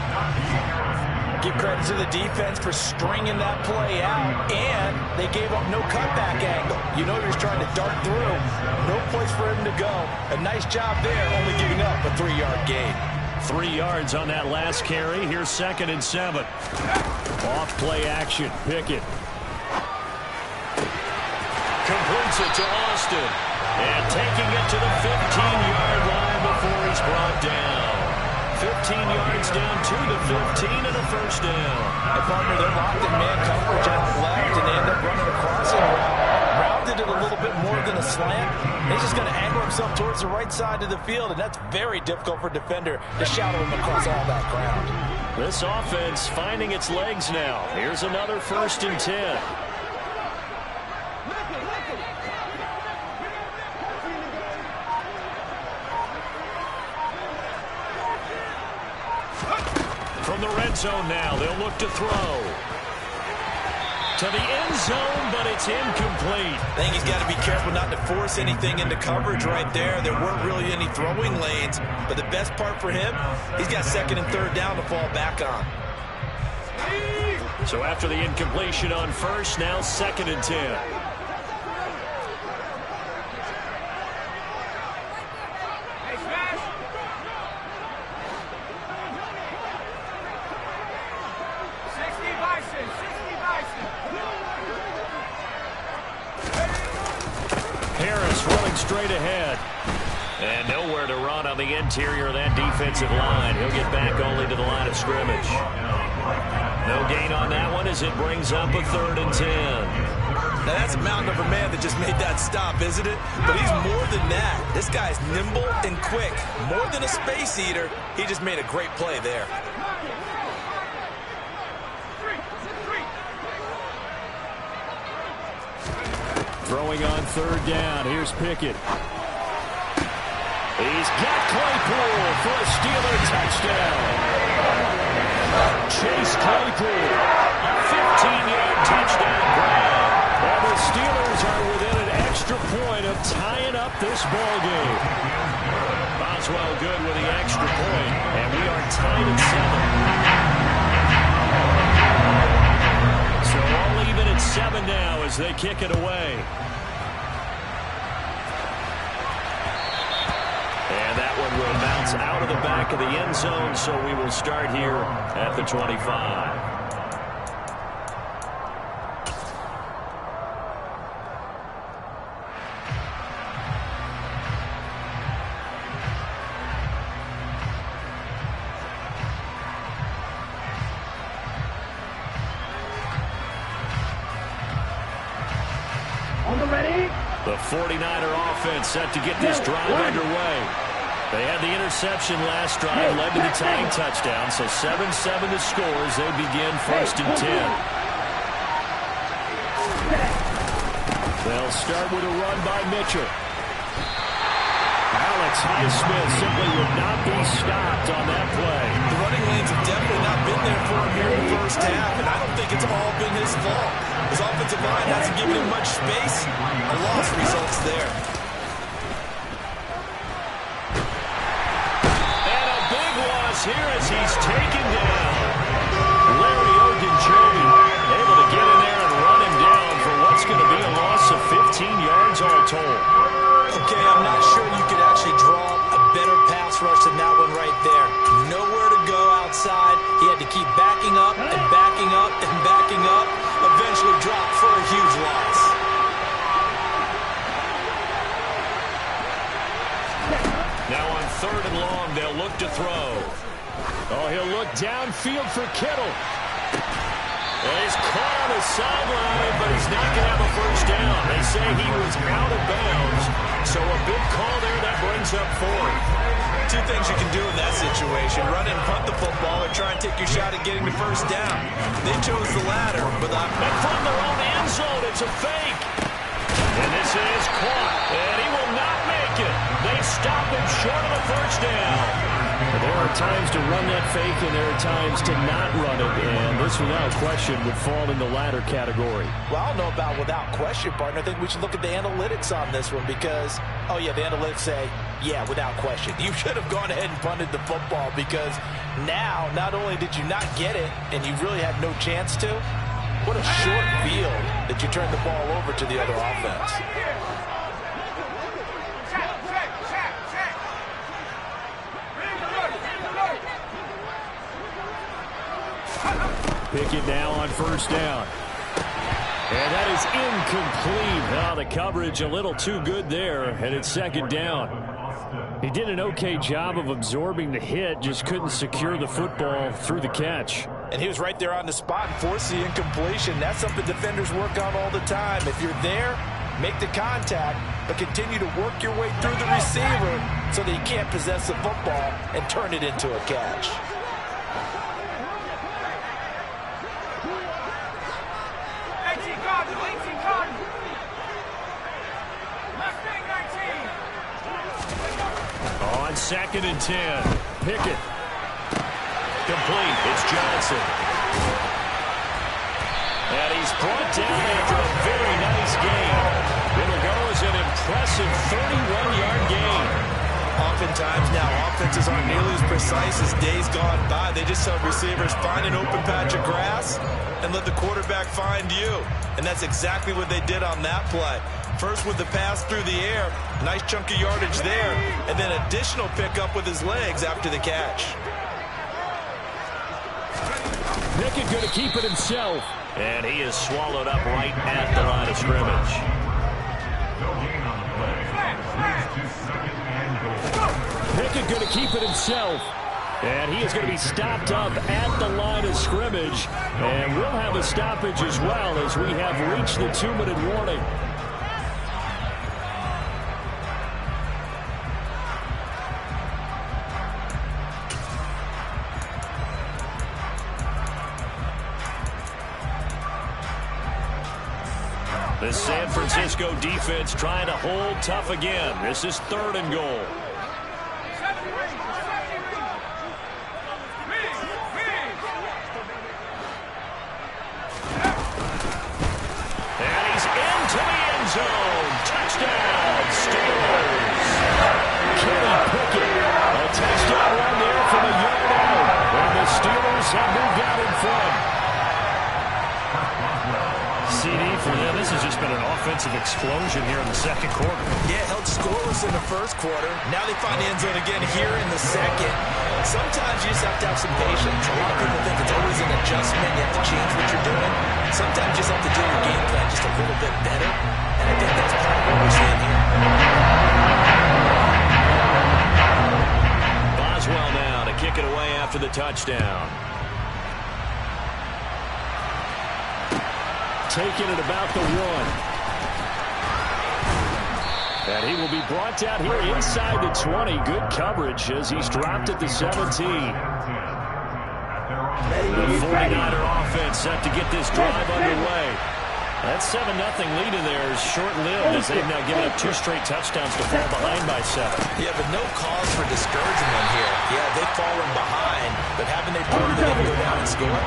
Give credit to the defense for stringing that play out, and they gave up no cutback angle. You know he was trying to dart through. No place for him to go. A nice job there, only giving up a 3-yard gain. 3 yards on that last carry. Here's 2nd and 7. Off play action. Pickett. completes it to Austin. And taking it to the 15-yard line before he's brought down. 15 yards down to the 15 and a first down. And partner, they're locked in man coverage out left, and they end up running a crossing route. Rounded it a little bit more than a slant. He's just going to angle himself towards the right side of the field, and that's very difficult for a defender to shadow him across all that ground. This offense finding its legs now. Here's another 1st and 10. From the red zone now, they'll look to throw. To the end zone, but it's incomplete. I think he's got to be careful not to force anything into coverage right there. There weren't really any throwing lanes, but the best part for him, he's got 2nd and 3rd down to fall back on. So after the incompletion on 1st, now 2nd and 10. Straight ahead. And nowhere to run on the interior of that defensive line. He'll get back only to the line of scrimmage. No gain on that one as it brings up a 3rd and 10. Now that's a mountain of a man that just made that stop, isn't it? But he's more than that. This guy's nimble and quick. More than a space eater. He just made a great play there. Throwing on 3rd down. Here's Pickett. He's got Claypool for a Steeler touchdown. Chase Claypool, a 15-yard touchdown grab. And the Steelers are within an extra point of tying up this ball game. Boswell good with the extra point, and we are tied at 7. So all even at 7 now as they kick it away. And that one will bounce out of the back of the end zone, so we will start here at the 25. The 49er offense set to get this drive underway. They had the interception last drive, led to the tying touchdown, so 7-7 to score as they begin 1st and 10. They'll start with a run by Mitchell. Alex Highsmith simply would not be stopped on that play. The running lanes have definitely not been there for him here in the first half, and I don't think it's all been his fault. His offensive line hasn't given him much space. A loss results there. And a big loss here as he's taken down. Larry Ogunjobi able to get in there and run him down for what's going to be a loss of 15 yards all told. Okay, I'm not sure you could actually draw a better pass rush than that one right there. Nowhere to go outside. He had to keep backing up and backing up and backing up. Eventually dropped for a huge loss. Now on 3rd and long, they'll look to throw. Oh, he'll look downfield for Kittle. And he's caught on the sideline, but he's not going to have a first down. They say he was out of bounds, so a big call there that brings up 4th. Two things you can do in that situation: run and punt the football, or try and take your shot at getting the first down. They chose the latter, but and from their own end zone, it's a fake. And this is caught, and he will not make it. They stop him short of the first down. There are times to run that fake, and there are times to not run it, and this, without question, would fall in the latter category. Well, I don't know about without question, partner. I think we should look at the analytics on this one because, oh, yeah, the analytics say, yeah, without question. You should have gone ahead and punted the football because now, not only did you not get it, and you really had no chance to, what a short field that you turned the ball over to the other offense. Pickett now on 1st down. And that is incomplete. Oh, the coverage a little too good there, and it's second down. He did an okay job of absorbing the hit, just couldn't secure the football through the catch. And he was right there on the spot and forced the incompletion. That's something defenders work on all the time. If you're there, make the contact, but continue to work your way through the receiver so that you can't possess the football and turn it into a catch. On 2nd and 10, Pickett. Complete. It's Johnson. And he's brought down after a very nice gain. It'll go as an impressive 31-yard gain. Oftentimes now, offenses aren't nearly as precise as days gone by. They just have receivers find an open patch of grass and let the quarterback find you. And that's exactly what they did on that play. First with the pass through the air, nice chunk of yardage there, and then additional pickup with his legs after the catch. Pickett going to keep it himself. And he is swallowed up right at the line of scrimmage. Pickett going to keep it himself. And he is going to be stopped up at the line of scrimmage. And we'll have a stoppage as well as we have reached the 2-minute warning. The San Francisco defense trying to hold tough again. This is 3rd and goal. And he's into the end zone. Touchdown, Steelers. Kenny Pickett. A touchdown run there from a yard out. And the Steelers have moved out in front. CD for them. This has just been an offensive explosion here in the second quarter. Yeah, held scoreless in the first quarter. Now they find the end zone again here in the second. Sometimes you just have to have some patience. A lot of people think it's always an adjustment. You have to change what you're doing. Sometimes you just have to do your game plan just a little bit better. And I think that's part of what we're seeing here. Boswell now to kick it away after the touchdown. Taking it about the 1. And he will be brought down here inside the 20. Good coverage as he's dropped at the 17. The 49er offense set to get this drive underway. That 7-0 lead in there is short-lived as they've now given up 2 straight touchdowns to fall behind by 7. Yeah, but no cause for discouragement here. Yeah, they've fallen behind, but haven't they proven that they can go down and score?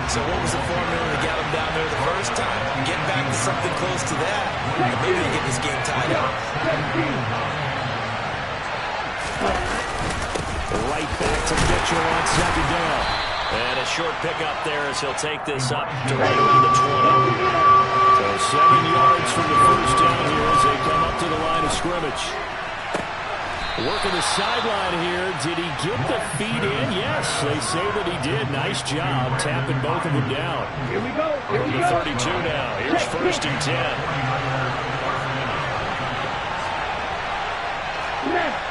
So what was the formula to get them down there the first time? Get back to something close to that, and maybe they get this game tied up. Right back to Mitchell on 2nd down. And a short pickup there as he'll take this up to right around the 20. So 7 yards from the first down here as they come up to the line of scrimmage. Working the sideline here. Did he get the feet in? Yes, they say that he did. Nice job tapping both of them down. Here we go. Here we The go. 32 now. Here's 1st and 10. Left.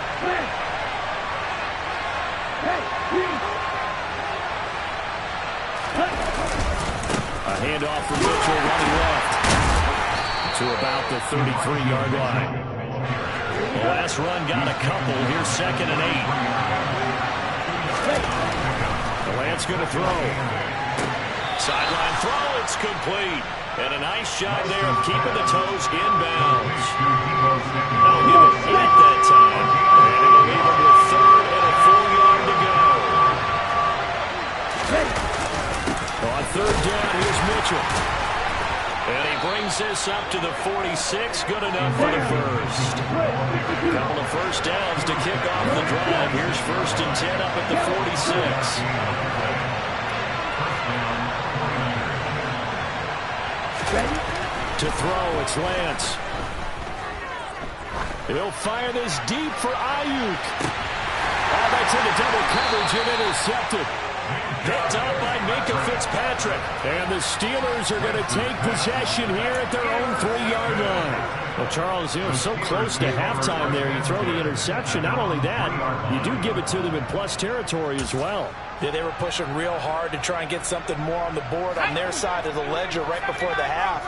Hey, A handoff from Mitchell running left to about the 33-yard line. The last run got a couple. Here's 2nd and 8. Lance going to throw. Sideline throw. It's complete. And a nice job there of keeping the toes inbounds. That'll give it 8 that time. And it'll leave him with 3rd and a full yard to go. On 3rd down, here's Mitchell. And he brings this up to the 46. Good enough for the first. Couple of first downs to kick off the drive. Here's 1st and 10 up at the 46. To throw, it's Lance. He'll fire this deep for Ayuk. Oh, that's into double coverage and intercepted. Picked up by Minka Fitzpatrick. And the Steelers are going to take possession here at their own 3-yard line. Well, Charles, so close to halftime there. You throw the interception. Not only that, you do give it to them in plus territory as well. Yeah, they were pushing real hard to try and get something more on the board on their side of the ledger right before the half.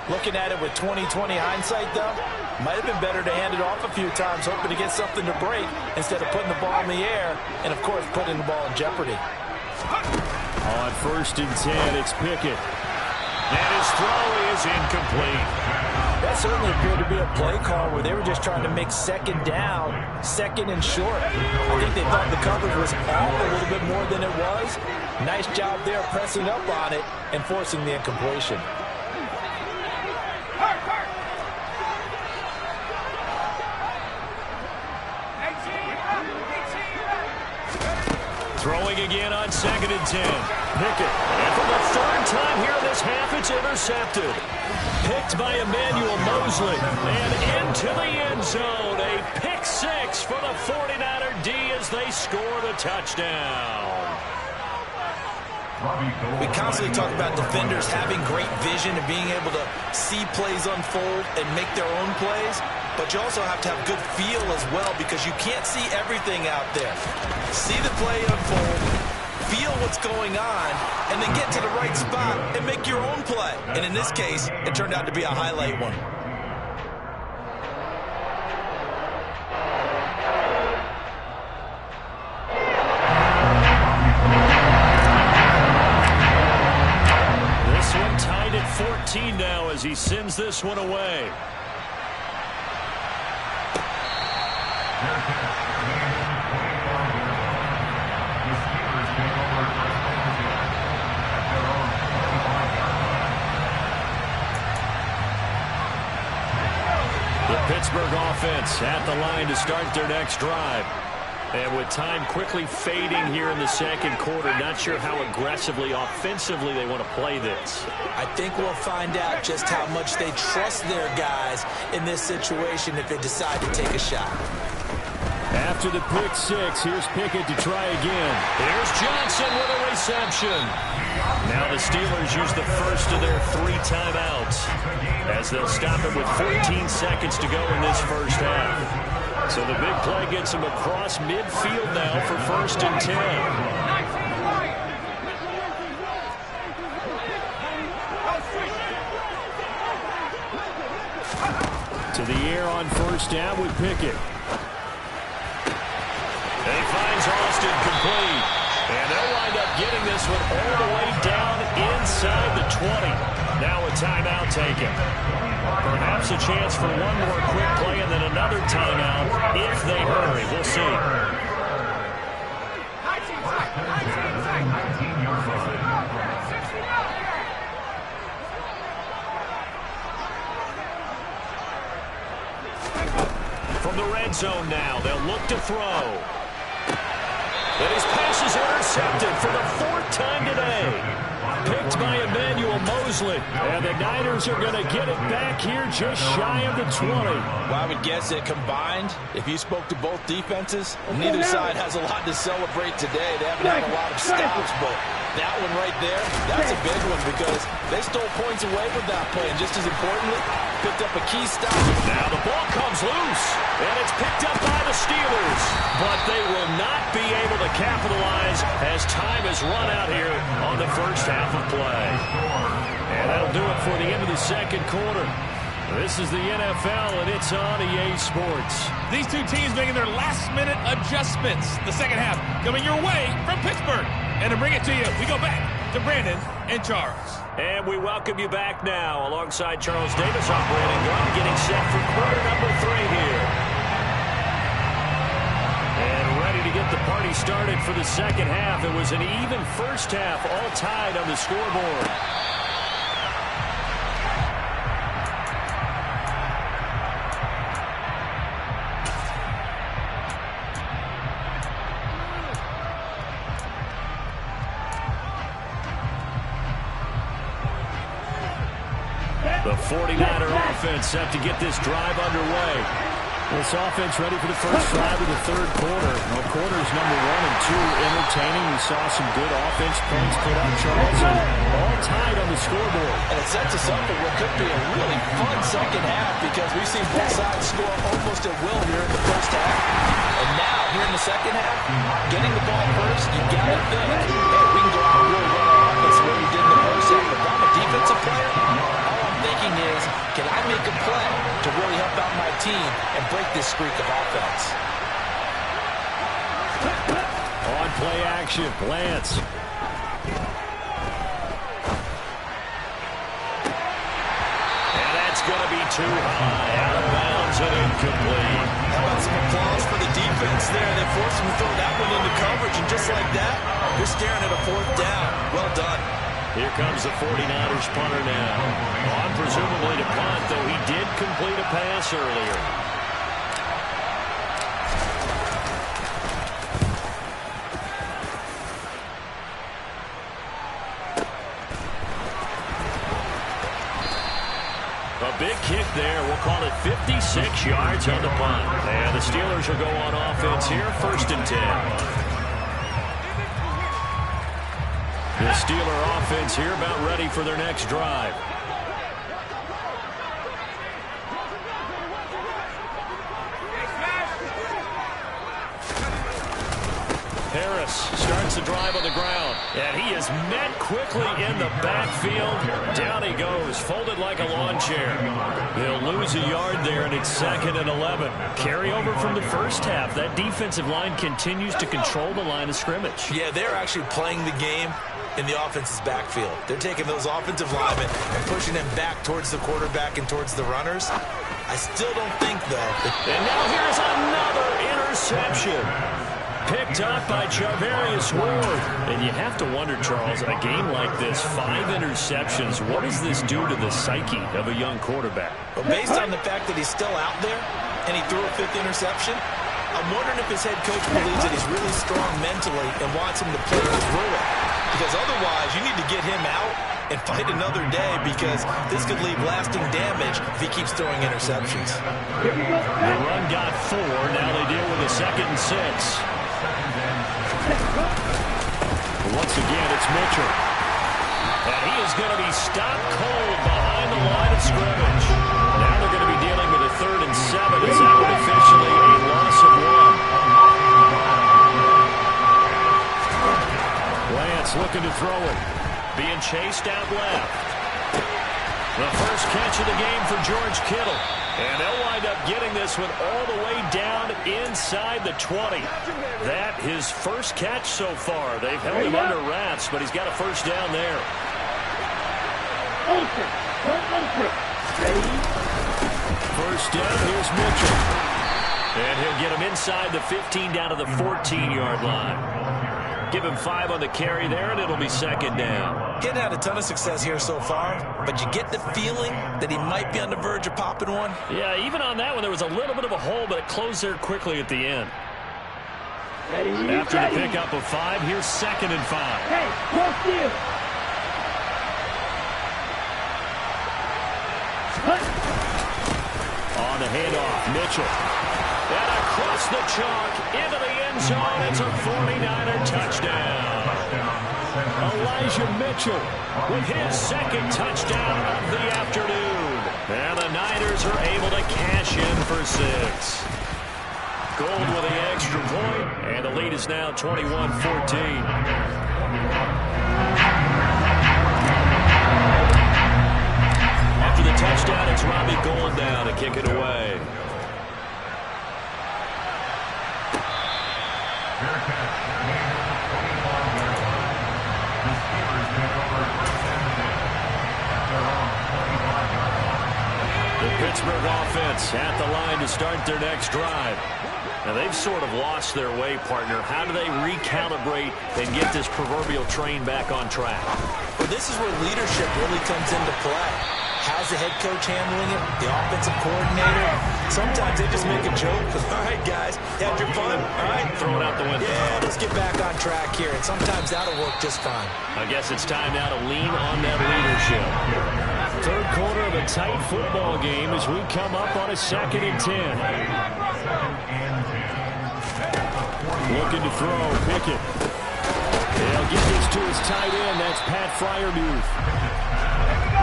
Looking at it with 20/20 hindsight, though, might have been better to hand it off a few times, hoping to get something to break instead of putting the ball in the air and, of course, putting the ball in jeopardy. On 1st and 10, it's Pickett. And his throw is incomplete. That certainly appeared to be a play call where they were just trying to make second down, second and short. I think they thought the coverage was off a little bit more than it was. Nice job there pressing up on it and forcing the incompletion. Throwing again on 2nd and 10. Pickett. And for the 3rd time here in this half, it's intercepted. Picked by Emmanuel Mosley. And into the end zone. A pick 6 for the 49er D as they score the touchdown. We constantly talk about defenders having great vision and being able to see plays unfold and make their own plays. But you also have to have good feel as well because you can't see everything out there. See the play unfold, feel what's going on, and then get to the right spot and make your own play. And in this case, it turned out to be a highlight one. This one tied at 14 now as he sends this one away. The Pittsburgh offense at the line to start their next drive. And with time quickly fading here in the 2nd quarter, not sure how aggressively, offensively they want to play this. I think we'll find out just how much they trust their guys in this situation if they decide to take a shot. After the pick 6, here's Pickett to try again. Here's Johnson with a reception. Now the Steelers use the first of their 3 timeouts as they'll stop it with 14 seconds to go in this first half. So the big play gets him across midfield now for 1st and 10. To the air on 1st down with Pickett. And he finds Austin complete. And they'll wind up getting this one all the way down inside the 20. Now a timeout taken. Perhaps a chance for one more quick play and then another timeout if they hurry. We'll see. From the red zone now, they'll look to throw. And his pass is intercepted for the 4th time today. Picked by Emmanuel Mosley. And the Niners are going to get it back here just shy of the 20. Well, I would guess that combined, if you spoke to both defenses, neither side has a lot to celebrate today. They haven't had a lot of stops, but that one right there, that's a big one because they stole points away with that play. And just as importantly, picked up a key stop. Now the ball comes loose, and it's picked up by the Steelers. But they will not be able to capitalize as time has run out here on the first half of play. And that'll do it for the end of the 2nd quarter. This is the NFL, and it's on EA Sports. These two teams making their last-minute adjustments. The second half coming your way from Pittsburgh. And to bring it to you, we go back to Brandon and Charles. And we welcome you back now alongside Charles Davis. I'm Brandon Gunn getting set for quarter number 3 here. And ready to get the party started for the second half. It was an even first half, all tied on the scoreboard. The 49er offense set to get this drive underway. This offense ready for the first drive of the third quarter. Well, quarters number 1 and 2 entertaining. We saw some good offense points put up, Charles, and all tied on the scoreboard. And it sets us up for what could be a really fun second half because we've seen both sides score almost at will here in the first half. And now, here in the second half, getting the ball first, you got to think, hey, we can go out and really run our offense the way we did in the first half. If I'm a defensive player, all I'm thinking is, can I make a play to really help out my team and break this streak of offense? On play action, Lance. And that's going to be too high, out of bounds and incomplete. How about some applause for the defense there? They forced him to throw that one into coverage, and just like that, you're staring at a 4th down. Well done. Here comes the 49ers punter now. On presumably to punt, though he did complete a pass earlier. A big kick there. We'll call it 56 yards on the punt. And the Steelers will go on offense here, 1st and 10. The Steeler offense here about ready for their next drive. Harris starts the drive on the ground. And he is met quickly in the backfield. Down he goes, folded like a lawn chair. He'll lose a yard there, and it's 2nd and 11. Carry over from the first half. That defensive line continues to control the line of scrimmage. Yeah, they're actually playing the game in the offense's backfield. They're taking those offensive linemen and pushing them back towards the quarterback and towards the runners. I still don't think, though. And now here's another interception. Picked up by Charvarius Ward. And you have to wonder, Charles, in a game like this, 5 interceptions, what does this do to the psyche of a young quarterback? Well, based on the fact that he's still out there and he threw a 5th interception, I'm wondering if his head coach believes that he's really strong mentally and wants him to play through it. Because otherwise, you need to get him out and fight another day because this could leave lasting damage if he keeps throwing interceptions. The run got 4. Now they deal with a 2nd and 6. Once again, it's Mitchell. And he is going to be stopped cold behind the line of scrimmage. Now they're going to be dealing with a 3rd and 7. Is that one officially a loss of 1? Lance looking to throw it. Being chased out left. The first catch of the game for George Kittle. And they'll wind up getting this one all the way down inside the 20. That his first catch so far. They've held him under wraps, but he's got a first down there. First down, here's Mitchell. And he'll get him inside the 15 down to the 14-yard line. Give him 5 on the carry there, and it'll be 2nd down. Getting had a ton of success here so far, but you get the feeling that he might be on the verge of popping one. Yeah, even on that one, there was a little bit of a hole, but it closed there quickly at the end. After the pickup of 5, here's 2nd and 5. Hey, close you. On the handoff, Mitchell. And across the chalk, into the end zone, it's a 49er touchdown. Elijah Mitchell with his 2nd touchdown of the afternoon. And the Niners are able to cash in for 6. Gold with the extra point, and the lead is now 21-14. After the touchdown, it's Robbie Gould down to kick it away. The Pittsburgh offense at the line to start their next drive. Now, they've sort of lost their way, partner. How do they recalibrate and get this proverbial train back on track? Well, this is where leadership really comes into play. How's the head coach handling it? The offensive coordinator? Sometimes they just make a joke. All right, guys, you had your fun? All right. Throw it out the window. Yeah, let's get back on track here. And sometimes that'll work just fine. I guess it's time now to lean on that leadership. Third quarter of a tight football game as we come up on a 2nd and 10. Looking to throw, Pickett. They'll get this to his tight end. That's Pat Fryermuth.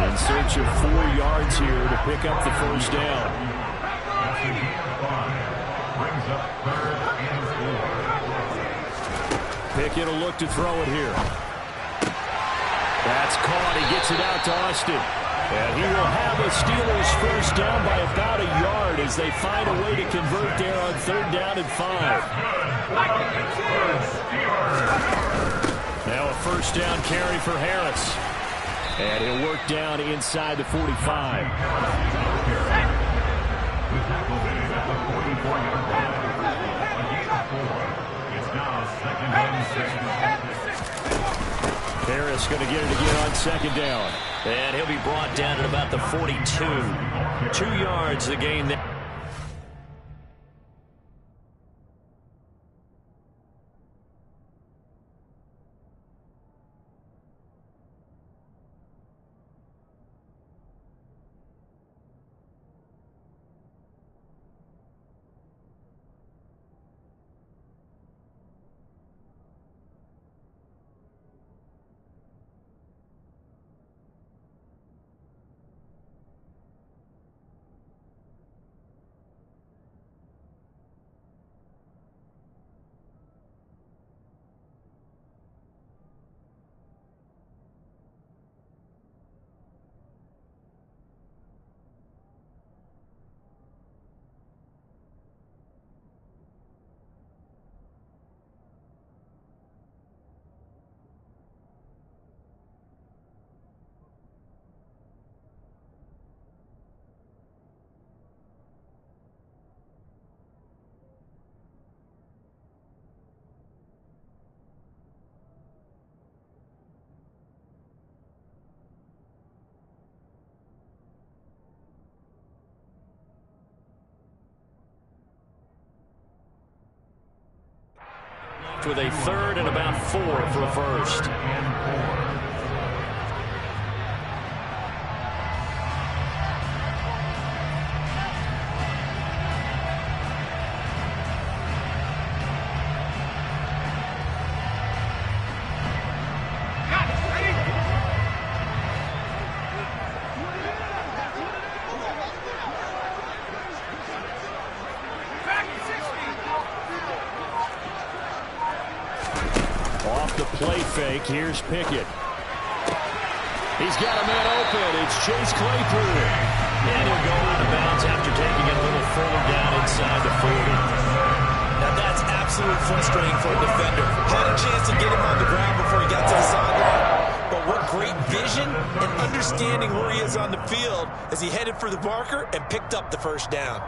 In search of 4 yards here to pick up the first down. Pickett will look to throw it here. That's caught. He gets it out to Austin. And he will have the Steelers first down by about a yard as they find a way to convert there on 3rd down and 5. Now a first down carry for Harris. And he'll work down inside the 45. Harris going to get it again on 2nd down. And he'll be brought down at about the 42. 2 yards the gain there. With a 3rd and about 4 for a first. Play fake. Here's Pickett. He's got a man open. It's Chase Claypool. And he'll go out of bounds after taking it a little further down inside the 40. Now that's absolutely frustrating for a defender. Had a chance to get him on the ground before he got to the sideline. But what great vision and understanding where he is on the field as he headed for the marker and picked up the first down.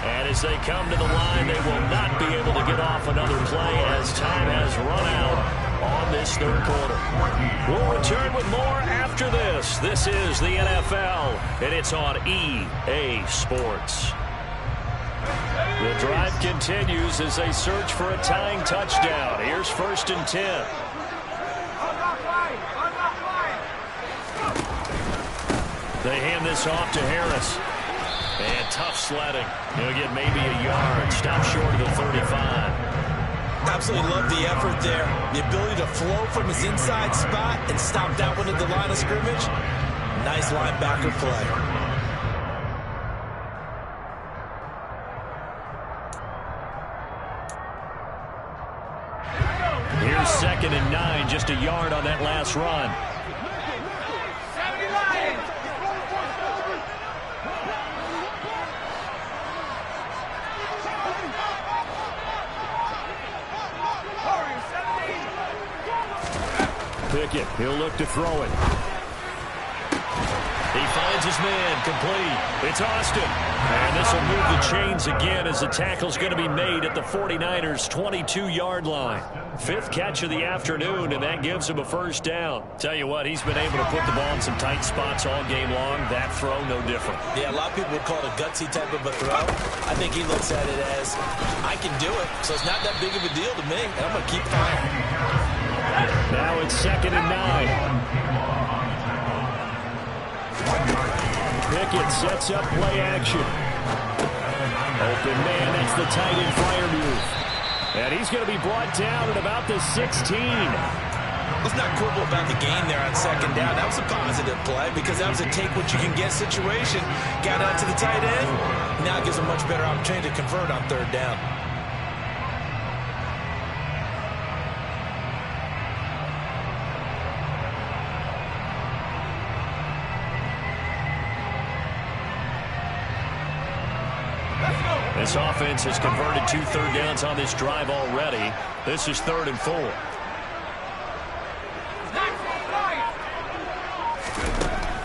And as they come to the line, they will not be able to get off another play as time has run out on this third quarter. We'll return with more after this. This is the NFL, and it's on EA Sports. The drive continues as they search for a tying touchdown. Here's 1st and 10. They hand this off to Harris. And tough sledding. He'll get maybe a yard. Stop short of the 35. Absolutely love the effort there. The ability to flow from his inside spot and stop that one at the line of scrimmage. Nice linebacker play. Here's 2nd and 9, just a yard on that last run. Pickett, he'll look to throw it. He finds his man, complete. It's Austin. And this will move the chains again as the tackle's going to be made at the 49ers' 22-yard line. 5th catch of the afternoon, and that gives him a 1st down. Tell you what, he's been able to put the ball in some tight spots all game long. That throw, no different. Yeah, a lot of people would call it a gutsy type of a throw. I think he looks at it as, I can do it, so it's not that big of a deal to me, and I'm going to keep firing. Now it's 2nd and 9. Pickett sets up play action. Open man, that's the tight end flyer move. And he's going to be brought down at about the 16. Let's not quibble about the gain there on 2nd down. That was a positive play because that was a take-what-you-can-get situation. Got out to the tight end. Now it gives a much better opportunity to convert on 3rd down. This offense has converted 2 third downs on this drive already. This is 3rd and 4.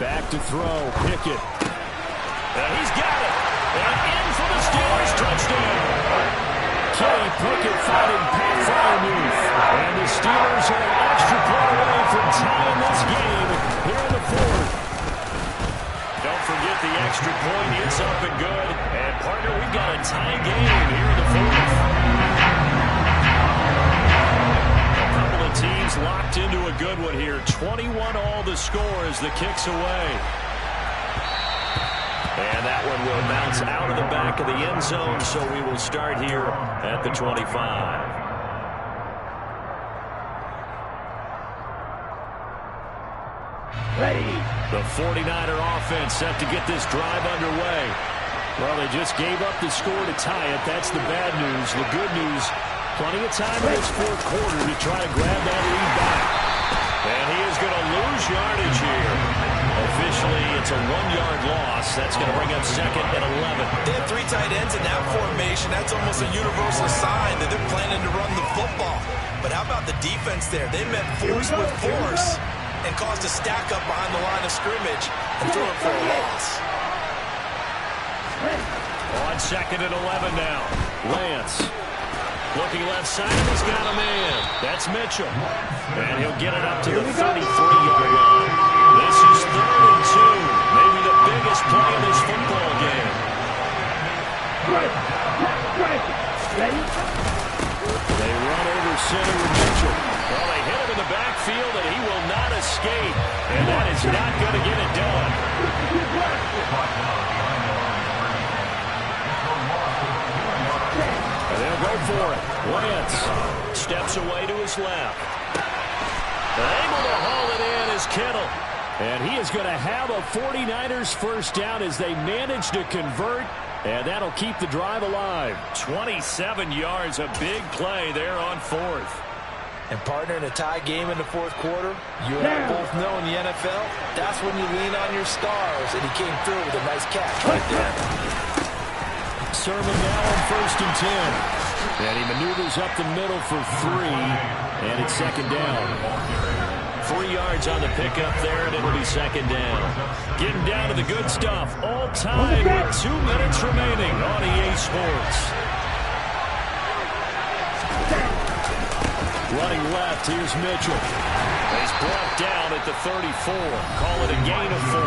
Back to throw, Pickett. And he's got it. And in for the Steelers touchdown. Kenny Pickett finding Pat Freiermuth. And the Steelers are an extra point away from tying this game here in the 4th. Don't forget the extra point. It's up and good. And, partner, we've got a tie game here in the 4th. A couple of teams locked into a good one here. 21-all the score as the kick's away. And that one will bounce out of the back of the end zone, so we will start here at the 25. Ready. The 49er offense set to get this drive underway. Well, they just gave up the score to tie it. That's the bad news. The good news, plenty of time in this 4th quarter to try to grab that lead back. And he is going to lose yardage here. Officially, it's a 1-yard loss. That's going to bring up 2nd and 11. They have 3 tight ends in that formation. That's almost a universal sign that they're planning to run the football. But how about the defense there? They met force with force and caused a stack up behind the line of scrimmage and threw it for a loss. On 2nd and 11 now. Lance. Looking left side, he's got a man. That's Mitchell. And he'll get it up to the 33-yard line. This is 3rd and 2. Maybe the biggest play in this football game. They run over center with Mitchell. Well, they hit him in the backfield, and he will not escape. And that is not going to get it done. And they'll go for it. Lance steps away to his left. Able to haul it in is Kittle. And he is going to have a 49ers 1st down as they manage to convert. And that'll keep the drive alive. 27 yards, a big play there on 4th. And, partner, in a tie game in the 4th quarter, you and I both know in the NFL, that's when you lean on your stars. And he came through with a nice catch right there. Sermon now on 1st and 10. And he maneuvers up the middle for 3. And it's 2nd down. 3 yards on the pickup there, and it'll be 2nd down. Getting down to the good stuff. All time with 2 minutes remaining on EA Sports. Running left, here's Mitchell. He's brought down at the 34. Call it a gain of 4.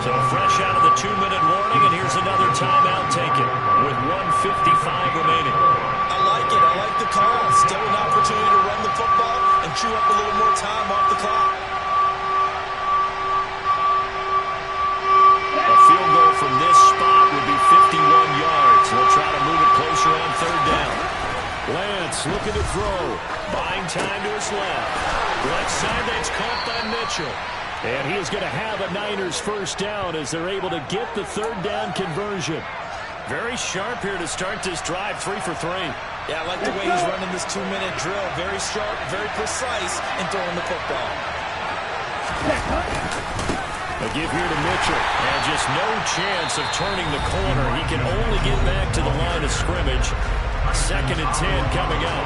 So fresh out of the 2-minute warning, and here's another timeout taken with 1:55 remaining. I like it. I like the call. Still an opportunity to run the football and chew up a little more time off the clock. A field goal from this spot would be 51 yards. They'll try to move it closer on 3rd down. Lance looking to throw. Buying time to his left. Right side, that's caught by Mitchell. And he is going to have a Niners first down as they're able to get the 3rd down conversion. Very sharp here to start this drive, 3 for 3. Yeah, I like the way he's running this 2-minute drill. Very sharp, very precise in throwing the football. A give here to Mitchell, and just no chance of turning the corner. He can only get back to the line of scrimmage. 2nd and 10 coming up.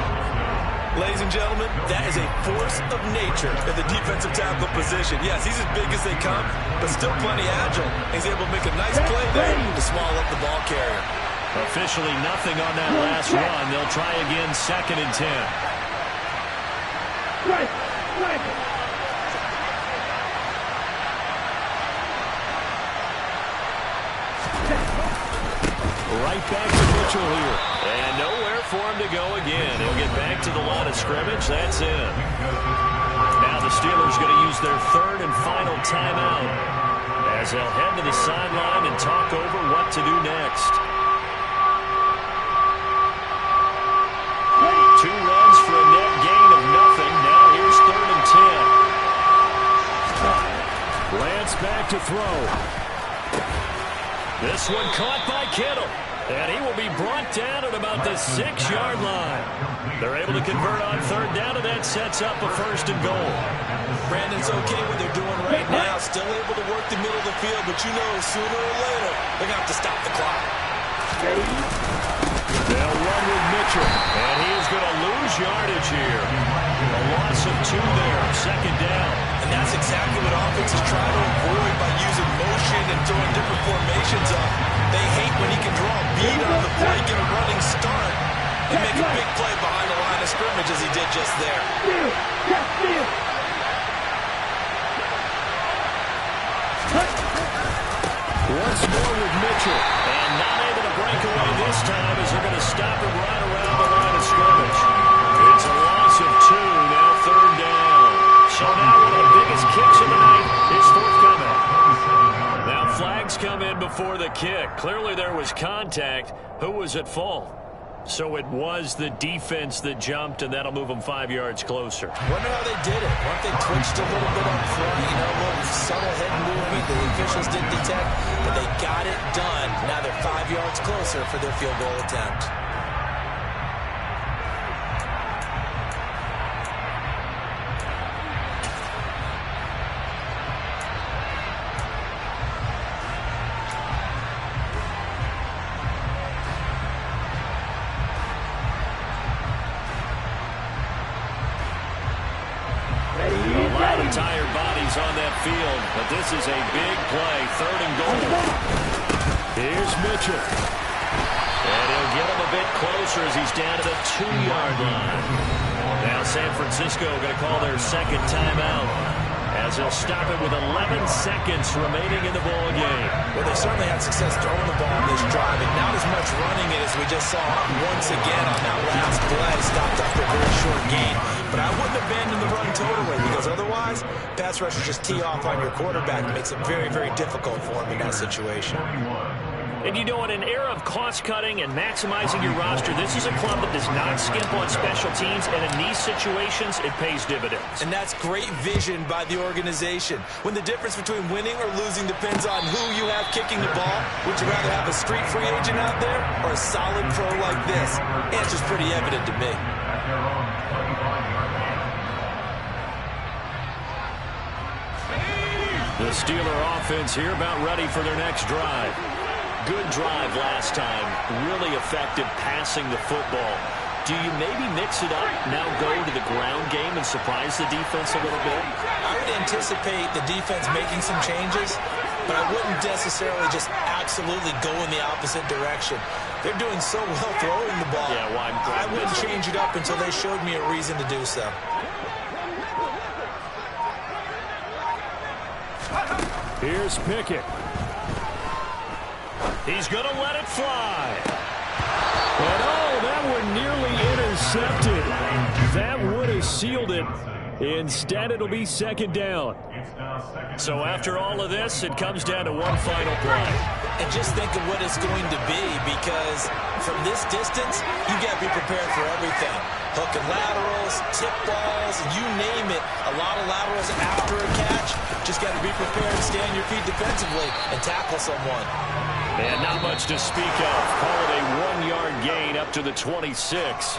Ladies and gentlemen, that is a force of nature in the defensive tackle position. Yes, he's as big as they come, but still plenty agile. He's able to make a nice play there to swallow up the ball carrier. Officially nothing on that last run. They'll try again, 2nd and 10. Right back to Mitchell here. And nowhere for him to go again. He'll get back to the line of scrimmage. That's in. Now the Steelers going to use their 3rd and final timeout as they'll head to the sideline and talk over what to do next. 2 runs for a net gain of nothing. Now here's 3rd and 10. Lance back to throw. This one caught by Kittle. And he will be brought down at about the 6-yard line. They're able to convert on 3rd down, and that sets up a 1st and goal. Brandon's okay what they're doing right now. Still able to work the middle of the field, but you know sooner or later they're going to have to stop the clock. They'll run with Mitchell, and he is going to lose yardage here. A loss of 2 there, 2nd down. And that's exactly what offenses try to avoid by using motion and throwing different formations up. They hate when he can draw a bead on the play, get a running start, and make a big play behind the line of scrimmage as he did just there. Once more with Mitchell, and not able to break away this time as they're going to stop him right around the line of scrimmage. It's a loss of 2, now 3rd down. So now one of the biggest kicks of the night is forthcoming. Now flags come in before the kick. Clearly there was contact. Who was at fault? So it was the defense that jumped, and that'll move them 5 yards closer. Wonder how they did it. Weren't they twitched a little bit up front? You know, a little subtle head movement the officials didn't detect, but they got it done. Now they're 5 yards closer for their field goal attempt. Tired bodies on that field, but this is a big play, 3rd and goal. Here's Mitchell. And he'll get him a bit closer as he's down to the 2-yard line. Now San Francisco going to call their 2nd timeout as they'll stop it with 11 seconds remaining in the ball game. Well, they certainly had success throwing the ball on this drive, and not as much running it as we just saw once again on that last play. Stopped after a very short gain. But I wouldn't abandon the run totally, because otherwise, pass rushers just tee off on your quarterback. It makes it very, very difficult for him in that situation. And you know, in an era of cost-cutting and maximizing your roster, this is a club that does not skimp on special teams, and in these situations, it pays dividends. And that's great vision by the organization. When the difference between winning or losing depends on who you have kicking the ball, would you rather have a street free agent out there or a solid pro like this? Answer's pretty evident to me. The Steeler offense here about ready for their next drive. Good drive last time. Really effective passing the football. Do you maybe mix it up, now go to the ground game and surprise the defense a little bit? I would anticipate the defense making some changes. but I wouldn't necessarily just absolutely go in the opposite direction. They're doing so well throwing the ball. Yeah, well, I wouldn't change it up until they showed me a reason to do so. Here's Pickett. He's going to let it fly. And oh, that one nearly intercepted. That would have sealed it. Instead, it'll be second down. So after all of this, it comes down to one final play. And just think of what it's going to be, because from this distance, you got to be prepared for everything. Hook and laterals, tip balls, you name it. A lot of laterals after a catch. Just got to be prepared to stay on your feet defensively and tackle someone. And not much to speak of. Call it a 1-yard gain up to the 26.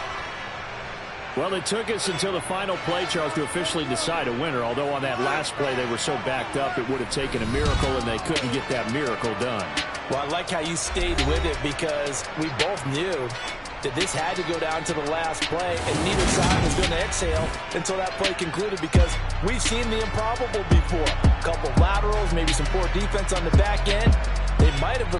Well, it took us until the final play, Charles, to officially decide a winner. Although on that last play they were so backed up, it would have taken a miracle, and they couldn't get that miracle done. Well, I like how you stayed with it, because we both knew that this had to go down to the last play, and neither side was going to exhale until that play concluded, because we've seen the improbable before. A couple of laterals, maybe some poor defense on the back end. They might have